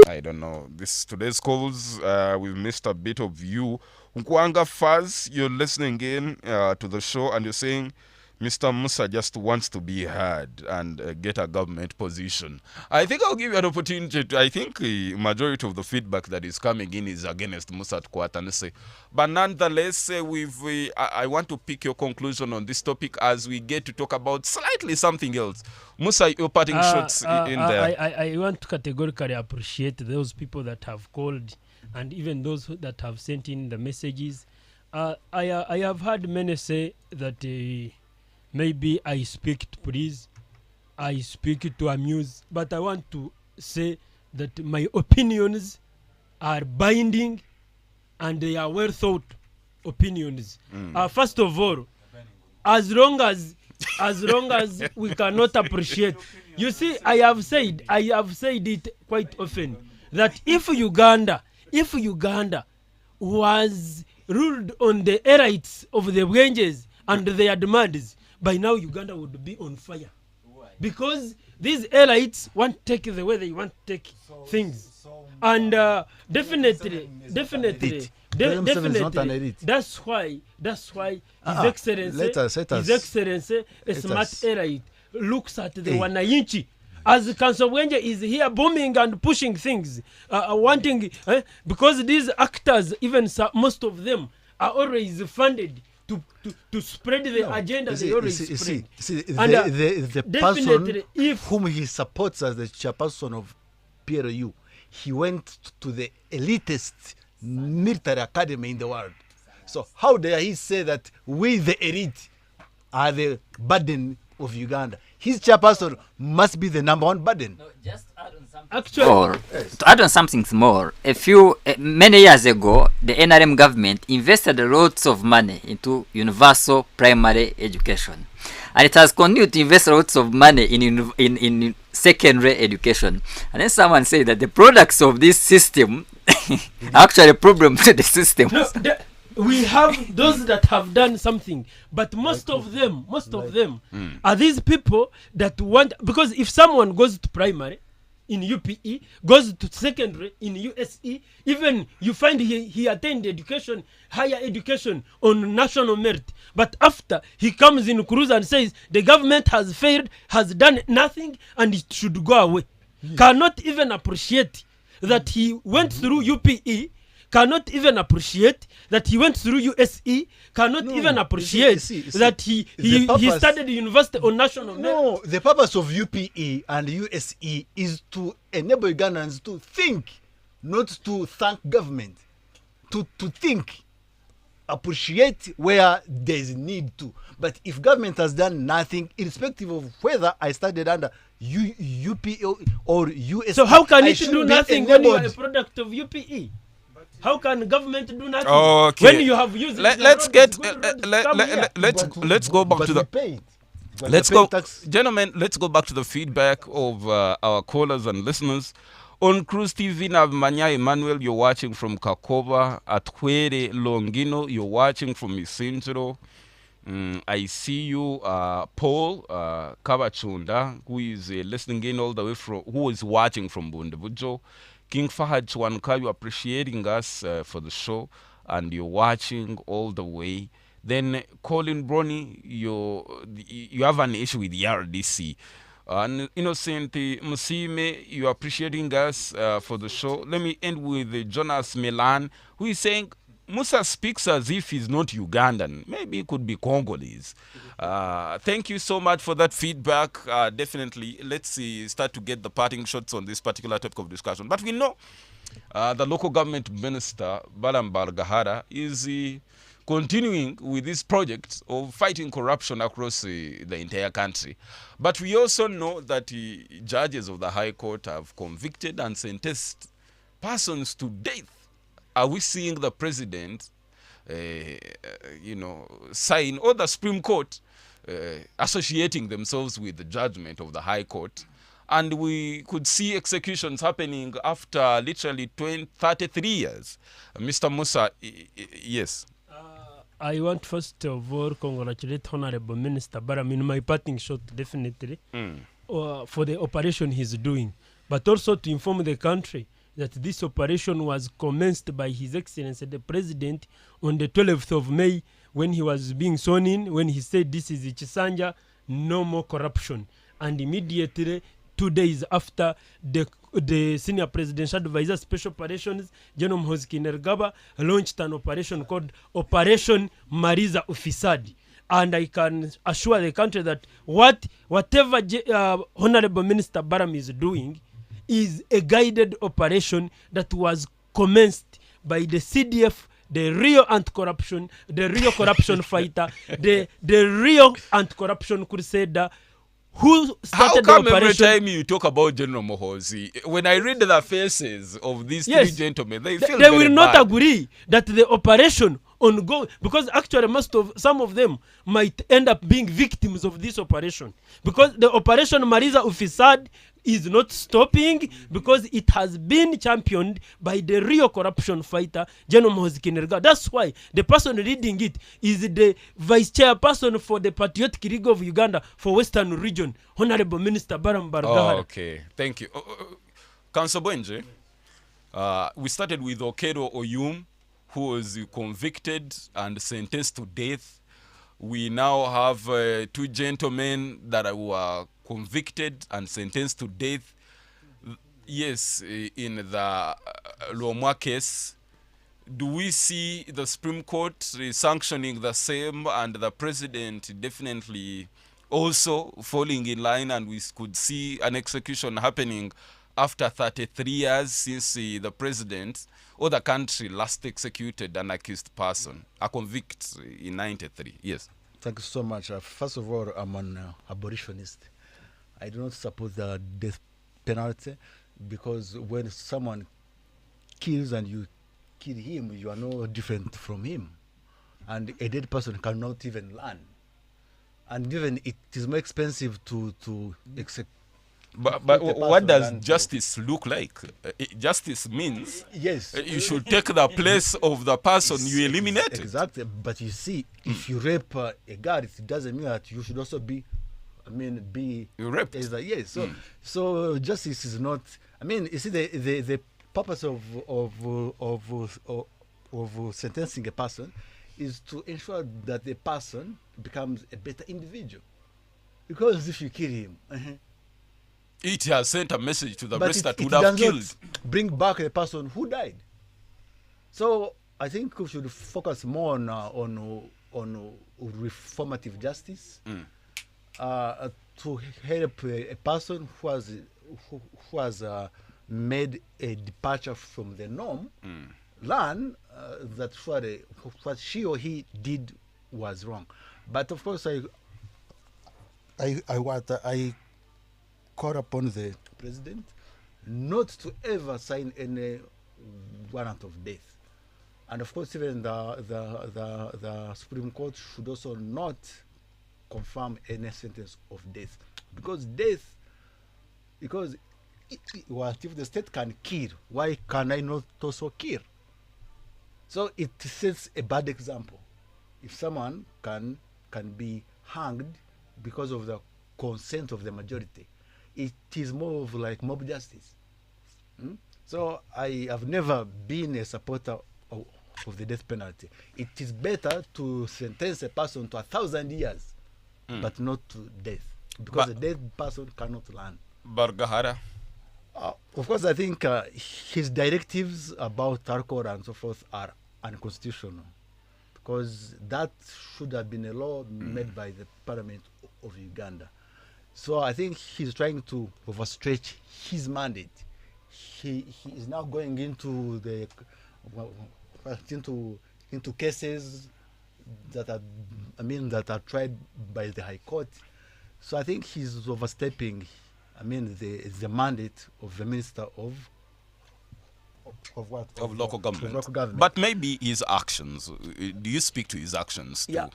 I don't know. Today's calls, we've missed a bit of you. Nkwanga Faz, you're listening in to the show and you're saying Mr. Musa just wants to be heard and get a government position. I think I'll give you an opportunity I think the majority of the feedback that is coming in is against Musa Tkuatanese. But nonetheless, I want to pick your conclusion on this topic as we get to talk about slightly something else. Musa, your parting shots in there. I want to categorically appreciate those people that have called and even those that have sent in the messages. I have heard many say that maybe I speak to please, I speak to amuse, but I want to say that my opinions are binding and they are well thought opinions. First of all, as long as we cannot appreciate, you see, I have said it quite often that if Uganda was ruled on the rights of the Bwenjes and their demands, by now Uganda would be on fire. Because these elites want to take the way they want to take things. And definitely, that's why His Excellency, a smart elite, looks at the Wananchi. As Council Bwenje is here booming and pushing things, wanting, because these actors, even most of them, are always funded to spread the agenda You they see, always you spread. see, And, the person definitely, if whom he supports as the chairperson of PLU, he went to the elitist military academy in the world. So how dare he say that we, the elite, are the burden of Uganda? His chairperson must be the number one burden. Just add on something actually, more. To add on something more, many years ago, the NRM government invested lots of money into universal primary education, and it has continued to invest lots of money in secondary education. And then someone said that the products of this system are actually a problem to the system. no, we have those that have done something, but most of them are these people that want, because if someone goes to primary in UPE, goes to secondary in USE, even you find he attained education, higher education on national merit, but after he comes in cruise and says the government has failed, has done nothing, and it should go away. Cannot even appreciate that he went through UPE, cannot even appreciate that he went through USE, cannot even appreciate that he studied university on national merit. No, the purpose of UPE and USE is to enable Ugandans to think, not to thank government. To think, appreciate where there is need to. But if government has done nothing, irrespective of whether I studied under UPE or USE, So how can I it should do be nothing when you are a enabled. product of UPE? How can government do nothing Okay. when you have used Let's go back But to we the paid. But let's we paid go, tax. gentlemen. Let's go back to the feedback of our callers and listeners on Cruise TV. Manya Emmanuel, you're watching from Kakova. Atwere Longino, you're watching from Isintro. I see you, Paul Kabachunda, who is listening in all the way from, who is watching from Bundabujo. King Fahad Chwanka, you're appreciating us for the show, and you're watching all the way. Then Colin Brony, you have an issue with the RDC. And Innocent Musime, you're appreciating us for the show. Let me end with Jonas Milan, who is saying, Musa speaks as if he's not Ugandan. Maybe he could be Congolese. Thank you so much for that feedback. Definitely, let's start to get the parting shots on this particular topic of discussion. But we know the local government minister, Balambar Gahara, is continuing with this project of fighting corruption across the entire country. But we also know that judges of the High Court have convicted and sentenced persons to death. Are we seeing the president, sign, or the Supreme Court associating themselves with the judgment of the High Court? And we could see executions happening after literally 33 years. Mr. Musa, yes. I want first of all congratulate Honorable Minister Baram in my parting shot, definitely, for the operation he's doing, but also to inform the country that this operation was commenced by His Excellency the President on the 12th of May when he was being sworn in, when he said this is Chisanja, no more corruption. And immediately, 2 days after, the Senior Presidential Advisor Special Operations, General Mhozi Kainerugaba, launched an operation called Operation Mariza Ufisadi. And I can assure the country that whatever Honorable Minister Baram is doing is a guided operation that was commenced by the CDF, the real anti-corruption, the real corruption fighter, the real anti-corruption crusader, who started How come the operation. every time you talk about General Mohozi, when I read the faces of these three gentlemen, they feel they very will not bad. agree that the operation ongoing, because actually some of them might end up being victims of this operation, because the operation Mariza Ufisad is not stopping, because it has been championed by the real corruption fighter General Mhozi Kainerugaba. That's why the person leading it is the vice chairperson for the Patriotic League of Uganda for Western Region, Honorable Minister Baram Bargahara. Oh, okay, thank you. Councillor Bwenje, we started with Okedo Oyum, who was convicted and sentenced to death. We now have two gentlemen that were convicted and sentenced to death. Yes, in the Lomwa case, do we see the Supreme Court sanctioning the same and the president definitely also falling in line, and we could see an execution happening after 33 years since the president or the country last executed an accused person, a convict in 93? Yes. Thank you so much. First of all, I'm an abolitionist. I do not support the death penalty because when someone kills and you kill him, you are no different from him. And a dead person cannot even learn. And even it is more expensive to execute. But what does justice look like? Justice means yes, you should take the place of the person you eliminated. Exactly. But you see, if you rape a guy, it doesn't mean that you should also be raped. Yes. So justice is not. You see, the purpose of sentencing a person is to ensure that the person becomes a better individual. Because if you kill him, it has sent a message to the rest that would does have not killed. bring back the person who died. So I think we should focus more on reformative justice to help a person who has made a departure from the norm learn that what she or he did was wrong. But of course, I call upon the president not to ever sign any warrant of death, and of course, even the Supreme Court should also not confirm any sentence of death, because if the state can kill, why can I not also kill? So it sets a bad example. If someone can be hanged because of the consent of the majority, it is more of like mob justice. So I have never been a supporter of the death penalty. It is better to sentence a person to 1,000 years, but not to death, because a dead person cannot learn. Bargahara. Of course, I think his directives about alcohol and so forth are unconstitutional, because that should have been a law made by the Parliament of Uganda. So I think he's trying to overstretch his mandate. He is now going into into cases that are tried by the High Court. So I think he's overstepping. The mandate of the Minister of what? Of local government. Local government. But maybe his actions. Do you speak to his actions too? Yeah.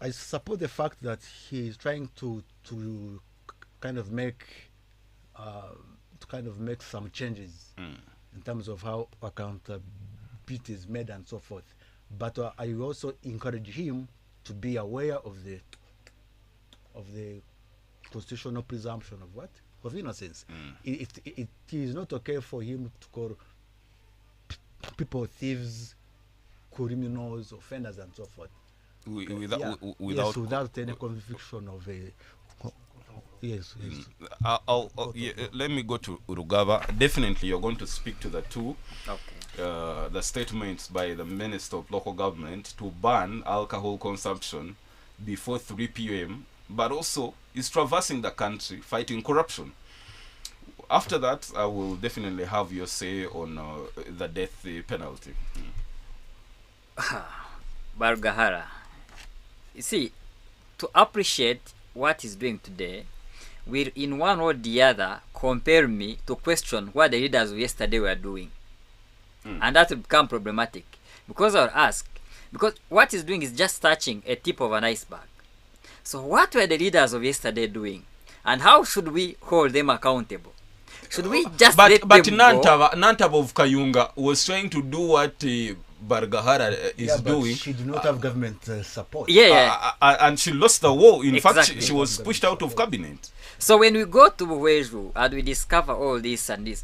I support the fact that he is trying to kind of make some changes in terms of how accountability is made and so forth. But I also encourage him to be aware of the constitutional presumption of innocence. It is not okay for him to call people thieves, criminals, offenders, and so forth. Without any conviction of a. Yes. Let me go to Urugaba. Definitely, you're going to speak to the two. Okay. The statements by the Minister of Local Government to ban alcohol consumption before 3 p.m., but also is traversing the country fighting corruption. After that, I will definitely have your say on the death penalty. Bargahara, you see, to appreciate what he's doing today will in one or the other compare me to question what the leaders of yesterday were doing. And that will become problematic, because I'll ask, because what he's doing is just touching a tip of an iceberg. So what were the leaders of yesterday doing, and how should we hold them accountable? Should we just let them go? Nantaba of Kayunga was trying to do what Bargahara is doing. She did not have government support. And she lost the war. In Exactly. fact, she was pushed out of cabinet. So when we go to Buweju and we discover all this and this,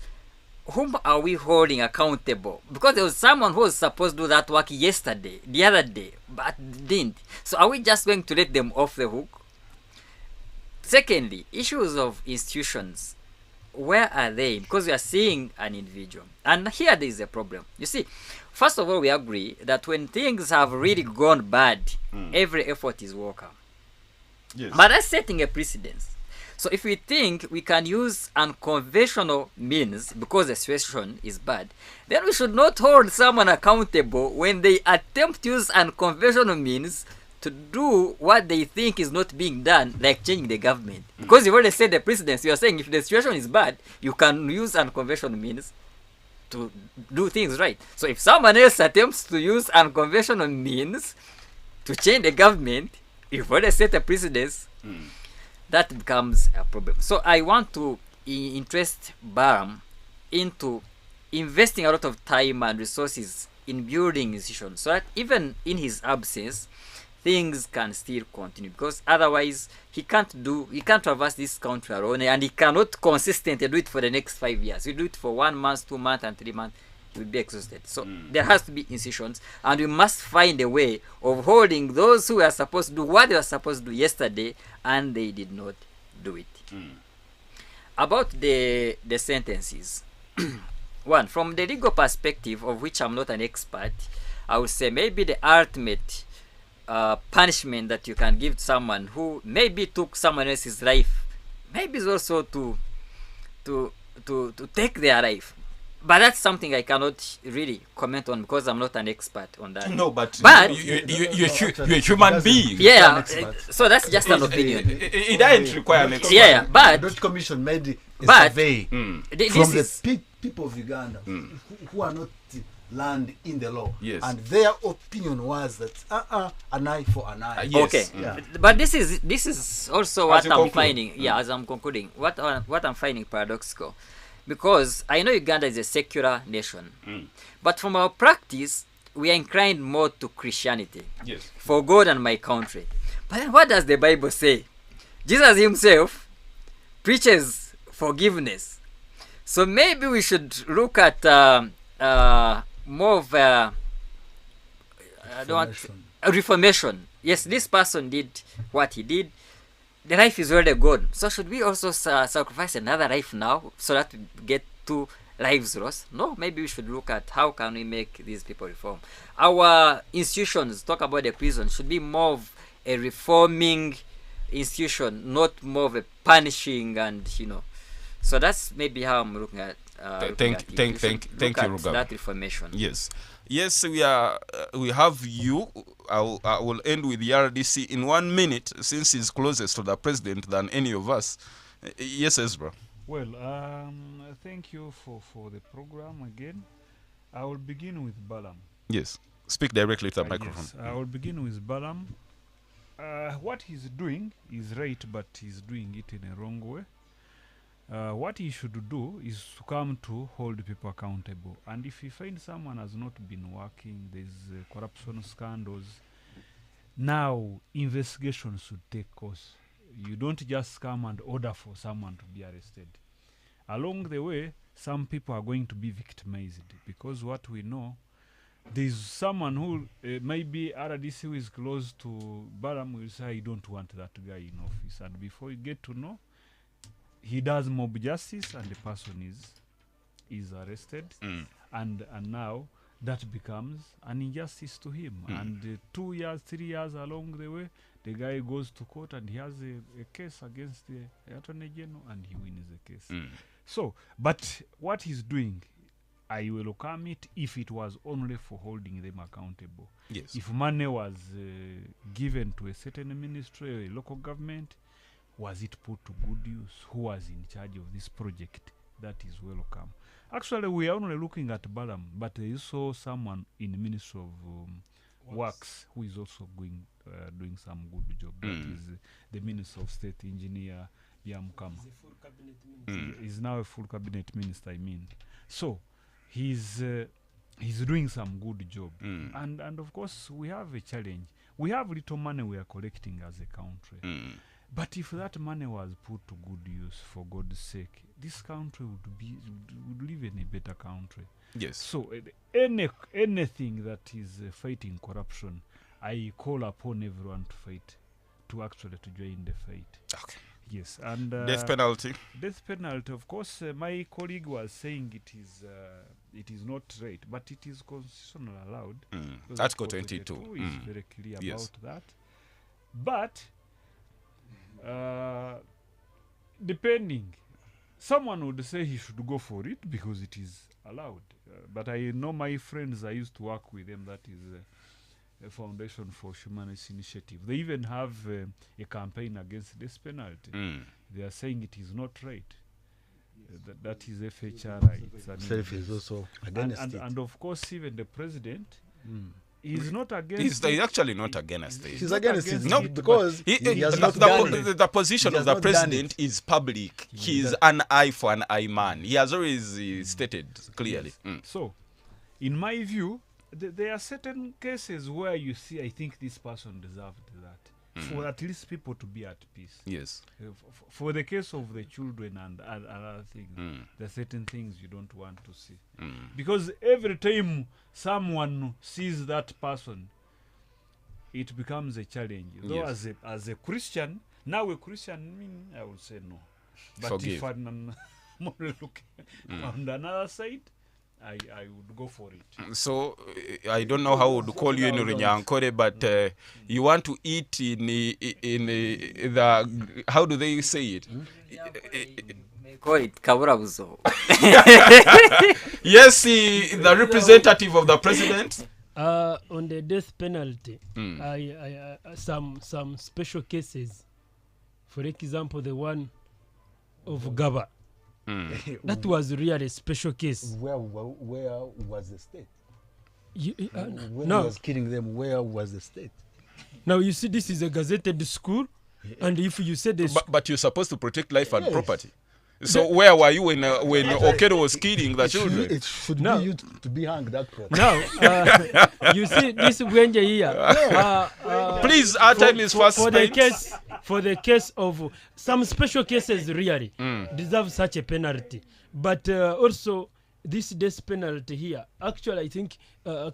whom are we holding accountable? Because there was someone who was supposed to do that work yesterday, the other day, but didn't. So are we just going to let them off the hook? Secondly, issues of institutions. where are they? Because we are seeing an individual. And here there is a problem. You see, first of all, we agree that when things have really gone bad, every effort is welcome. Yes. But that's setting a precedence. So if we think we can use unconventional means because the situation is bad, then we should not hold someone accountable when they attempt to use unconventional means to do what they think is not being done, like changing the government. Because you've already set the precedence. You are saying if the situation is bad, you can use unconventional means to do things right. So if someone else attempts to use unconventional means to change the government, you've already set a precedence. That becomes a problem. So I want to interest Baram into investing a lot of time and resources in building institutions so that even in his absence, things can still continue, because otherwise he can't traverse this country alone, and he cannot consistently do it for the next 5 years. He do it for 1 month, 2 months, and 3 months. He will be exhausted. So there has to be institutions, and we must find a way of holding those who are supposed to do what they were supposed to do yesterday, and they did not do it. About the sentences. One, from the legal perspective, of which I'm not an expert, I would say maybe the ultimate punishment that you can give to someone who maybe took someone else's life, maybe is also to take their life. But that's something I cannot really comment on because I'm not an expert on that. No, but you're a human being. Yeah, so that's just an opinion. It doesn't require an expert. Yeah, but the commission made a but survey from from the people of Uganda who are not land in the law. Yes. And their opinion was that an eye for an eye. Yes. Okay, Yeah. but this is also As what you I'm conclude. finding. Yeah, as I'm concluding, what I'm finding paradoxical, because I know Uganda is a secular nation, but from our practice, we are inclined more to Christianity. Yes. For God and my country. But then what does the Bible say? Jesus himself preaches forgiveness. So maybe we should look at more of a reformation. Yes, this person did what he did. The life is already gone. So should we also sacrifice another life now so that we get 2 lives lost? No, maybe we should look at how can we make these people reform. Our institutions, talk about the prison, should be more of a reforming institution, not more of a punishing, and So that's maybe how I'm looking at. Thank you, Ruga. That reformation. Yes, we have you. I will end with the RDC in 1 minute, since he's closest to the president than any of us. Yes, Ezra. Well, thank you for the program again. I will begin with Balam. Yes, speak directly to the microphone. Yes, I will begin with Balam. What he's doing is right, but he's doing it in a wrong way. What he should do is to come to hold people accountable. And if he finds someone has not been working, there's corruption scandals, now investigations should take course. You don't just come and order for someone to be arrested. Along the way, some people are going to be victimized, because what we know, there's someone who maybe RDC who is close to Baram will say, I don't want that guy in office. And before you get to know, he does mob justice and the person is arrested, and now that becomes an injustice to him. And 2 years, 3 years along the way, the guy goes to court and he has a case against the Attorney General and he wins the case. So, but what he's doing, I will welcome it if it was only for holding them accountable. Yes. If money was given to a certain ministry or a local government, was it put to good use? Who was in charge of this project? That is welcome. Actually, we are only looking at Balam, but there is also someone in the Ministry of Works who is also doing some good job. That is the Minister of State, Engineer Byamukama. He's now a full cabinet minister, I mean. So, he's doing some good job. And of course, we have a challenge. We have little money we are collecting as a country. But if that money was put to good use, for God's sake, this country would live in a better country. Yes. So anything that is fighting corruption, I call upon everyone to fight, to actually to join the fight. Okay. Yes. Yes, and Death penalty. death penalty. Of course, my colleague was saying it is not right, but it is constitutional allowed. Because Article 22. is very clear Yes. about that. But depending, someone would say he should go for it because it is allowed. But I know my friends, I used to work with them, that is a Foundation for Humanist Initiative. They even have a campaign against this penalty. They are saying it is not right. That is FHRI. It's an Self is also against it. and of course, even the president is not against He's it. actually not against it. He's against it No, because he has the, not done it. the position He of has the not done president it. is public. He's an eye for an eye man. He has always stated clearly. So, in my view, there are certain cases where you see, I think this person deserved that. For at least people to be at peace. Yes. For the case of the children and other things, there are certain things you don't want to see. Because every time someone sees that person, it becomes a challenge. Though Yes. as a Christian, now a Christian, I would say no. But Forgive. if I'm looking on the other side, I would go for it. So I don't know how would call you in Runyankore, but you want to eat in the how do they say it? Call it kaburabuzo. Yes, the representative of the president. On the death penalty, I some special cases. For example, the one of Gaba. That was really a special case. Where was the state? When No. he was killing them, where was the state? Now you see, this is a gazetted school, and if you say this, But you're supposed to protect life and property. So where were you when Okedo was killing the children? It should No. be you to be hanged that way. now you see this Gwenja here. Please, our time is fast For the spent. for the case of some special cases, really deserve such a penalty. But also this death penalty here. Actually, I think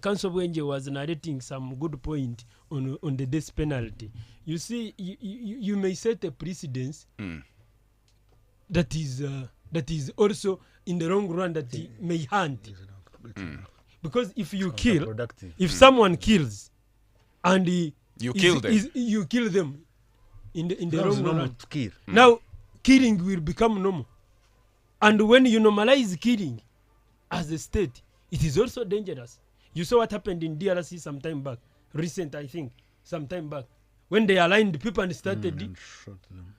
Council Gwenja was narrating some good point on the death penalty. You see, you may set a precedence that is also in the wrong run that may hunt. Because if you kill, Counterproductive. if someone kills and You kill them. you kill them in the That was wrong normal run. to kill. Now killing will become normal, and when you normalize killing as a state, it is also dangerous. You saw what happened in DRC some time back, some time back, when they aligned people and started Shot them.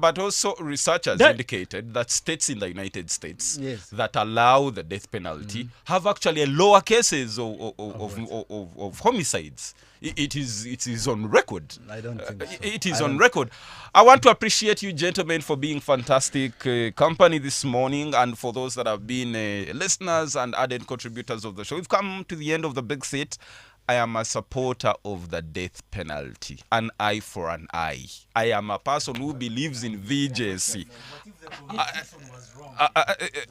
But also researchers That- indicated that states in the United States Yes. that allow the death penalty have actually a lower cases of homicides. It is on record. I don't think so. It is on record. I want to appreciate you gentlemen for being fantastic company this morning, and for those that have been listeners and ardent contributors of the show. We've come to the end of the big set. I am a supporter of the death penalty, an eye for an eye. I am a person who believes in VJC.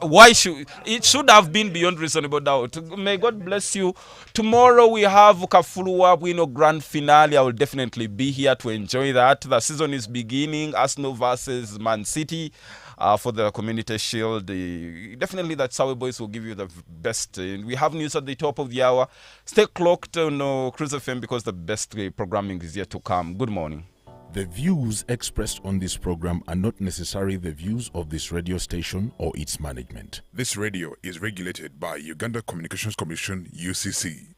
Why should it should have been beyond reasonable doubt? May God bless you. Tomorrow we have Kafulua Wino grand finale. I will definitely be here to enjoy that. The season is beginning. Arsenal versus Man City. For the Community Shield. Definitely that Sawe Boys will give you the best. We have news at the top of the hour. Stay clocked on Cruise FM because the best programming is yet to come. Good morning. The views expressed on this program are not necessarily the views of this radio station or its management. This radio is regulated by Uganda Communications Commission, UCC.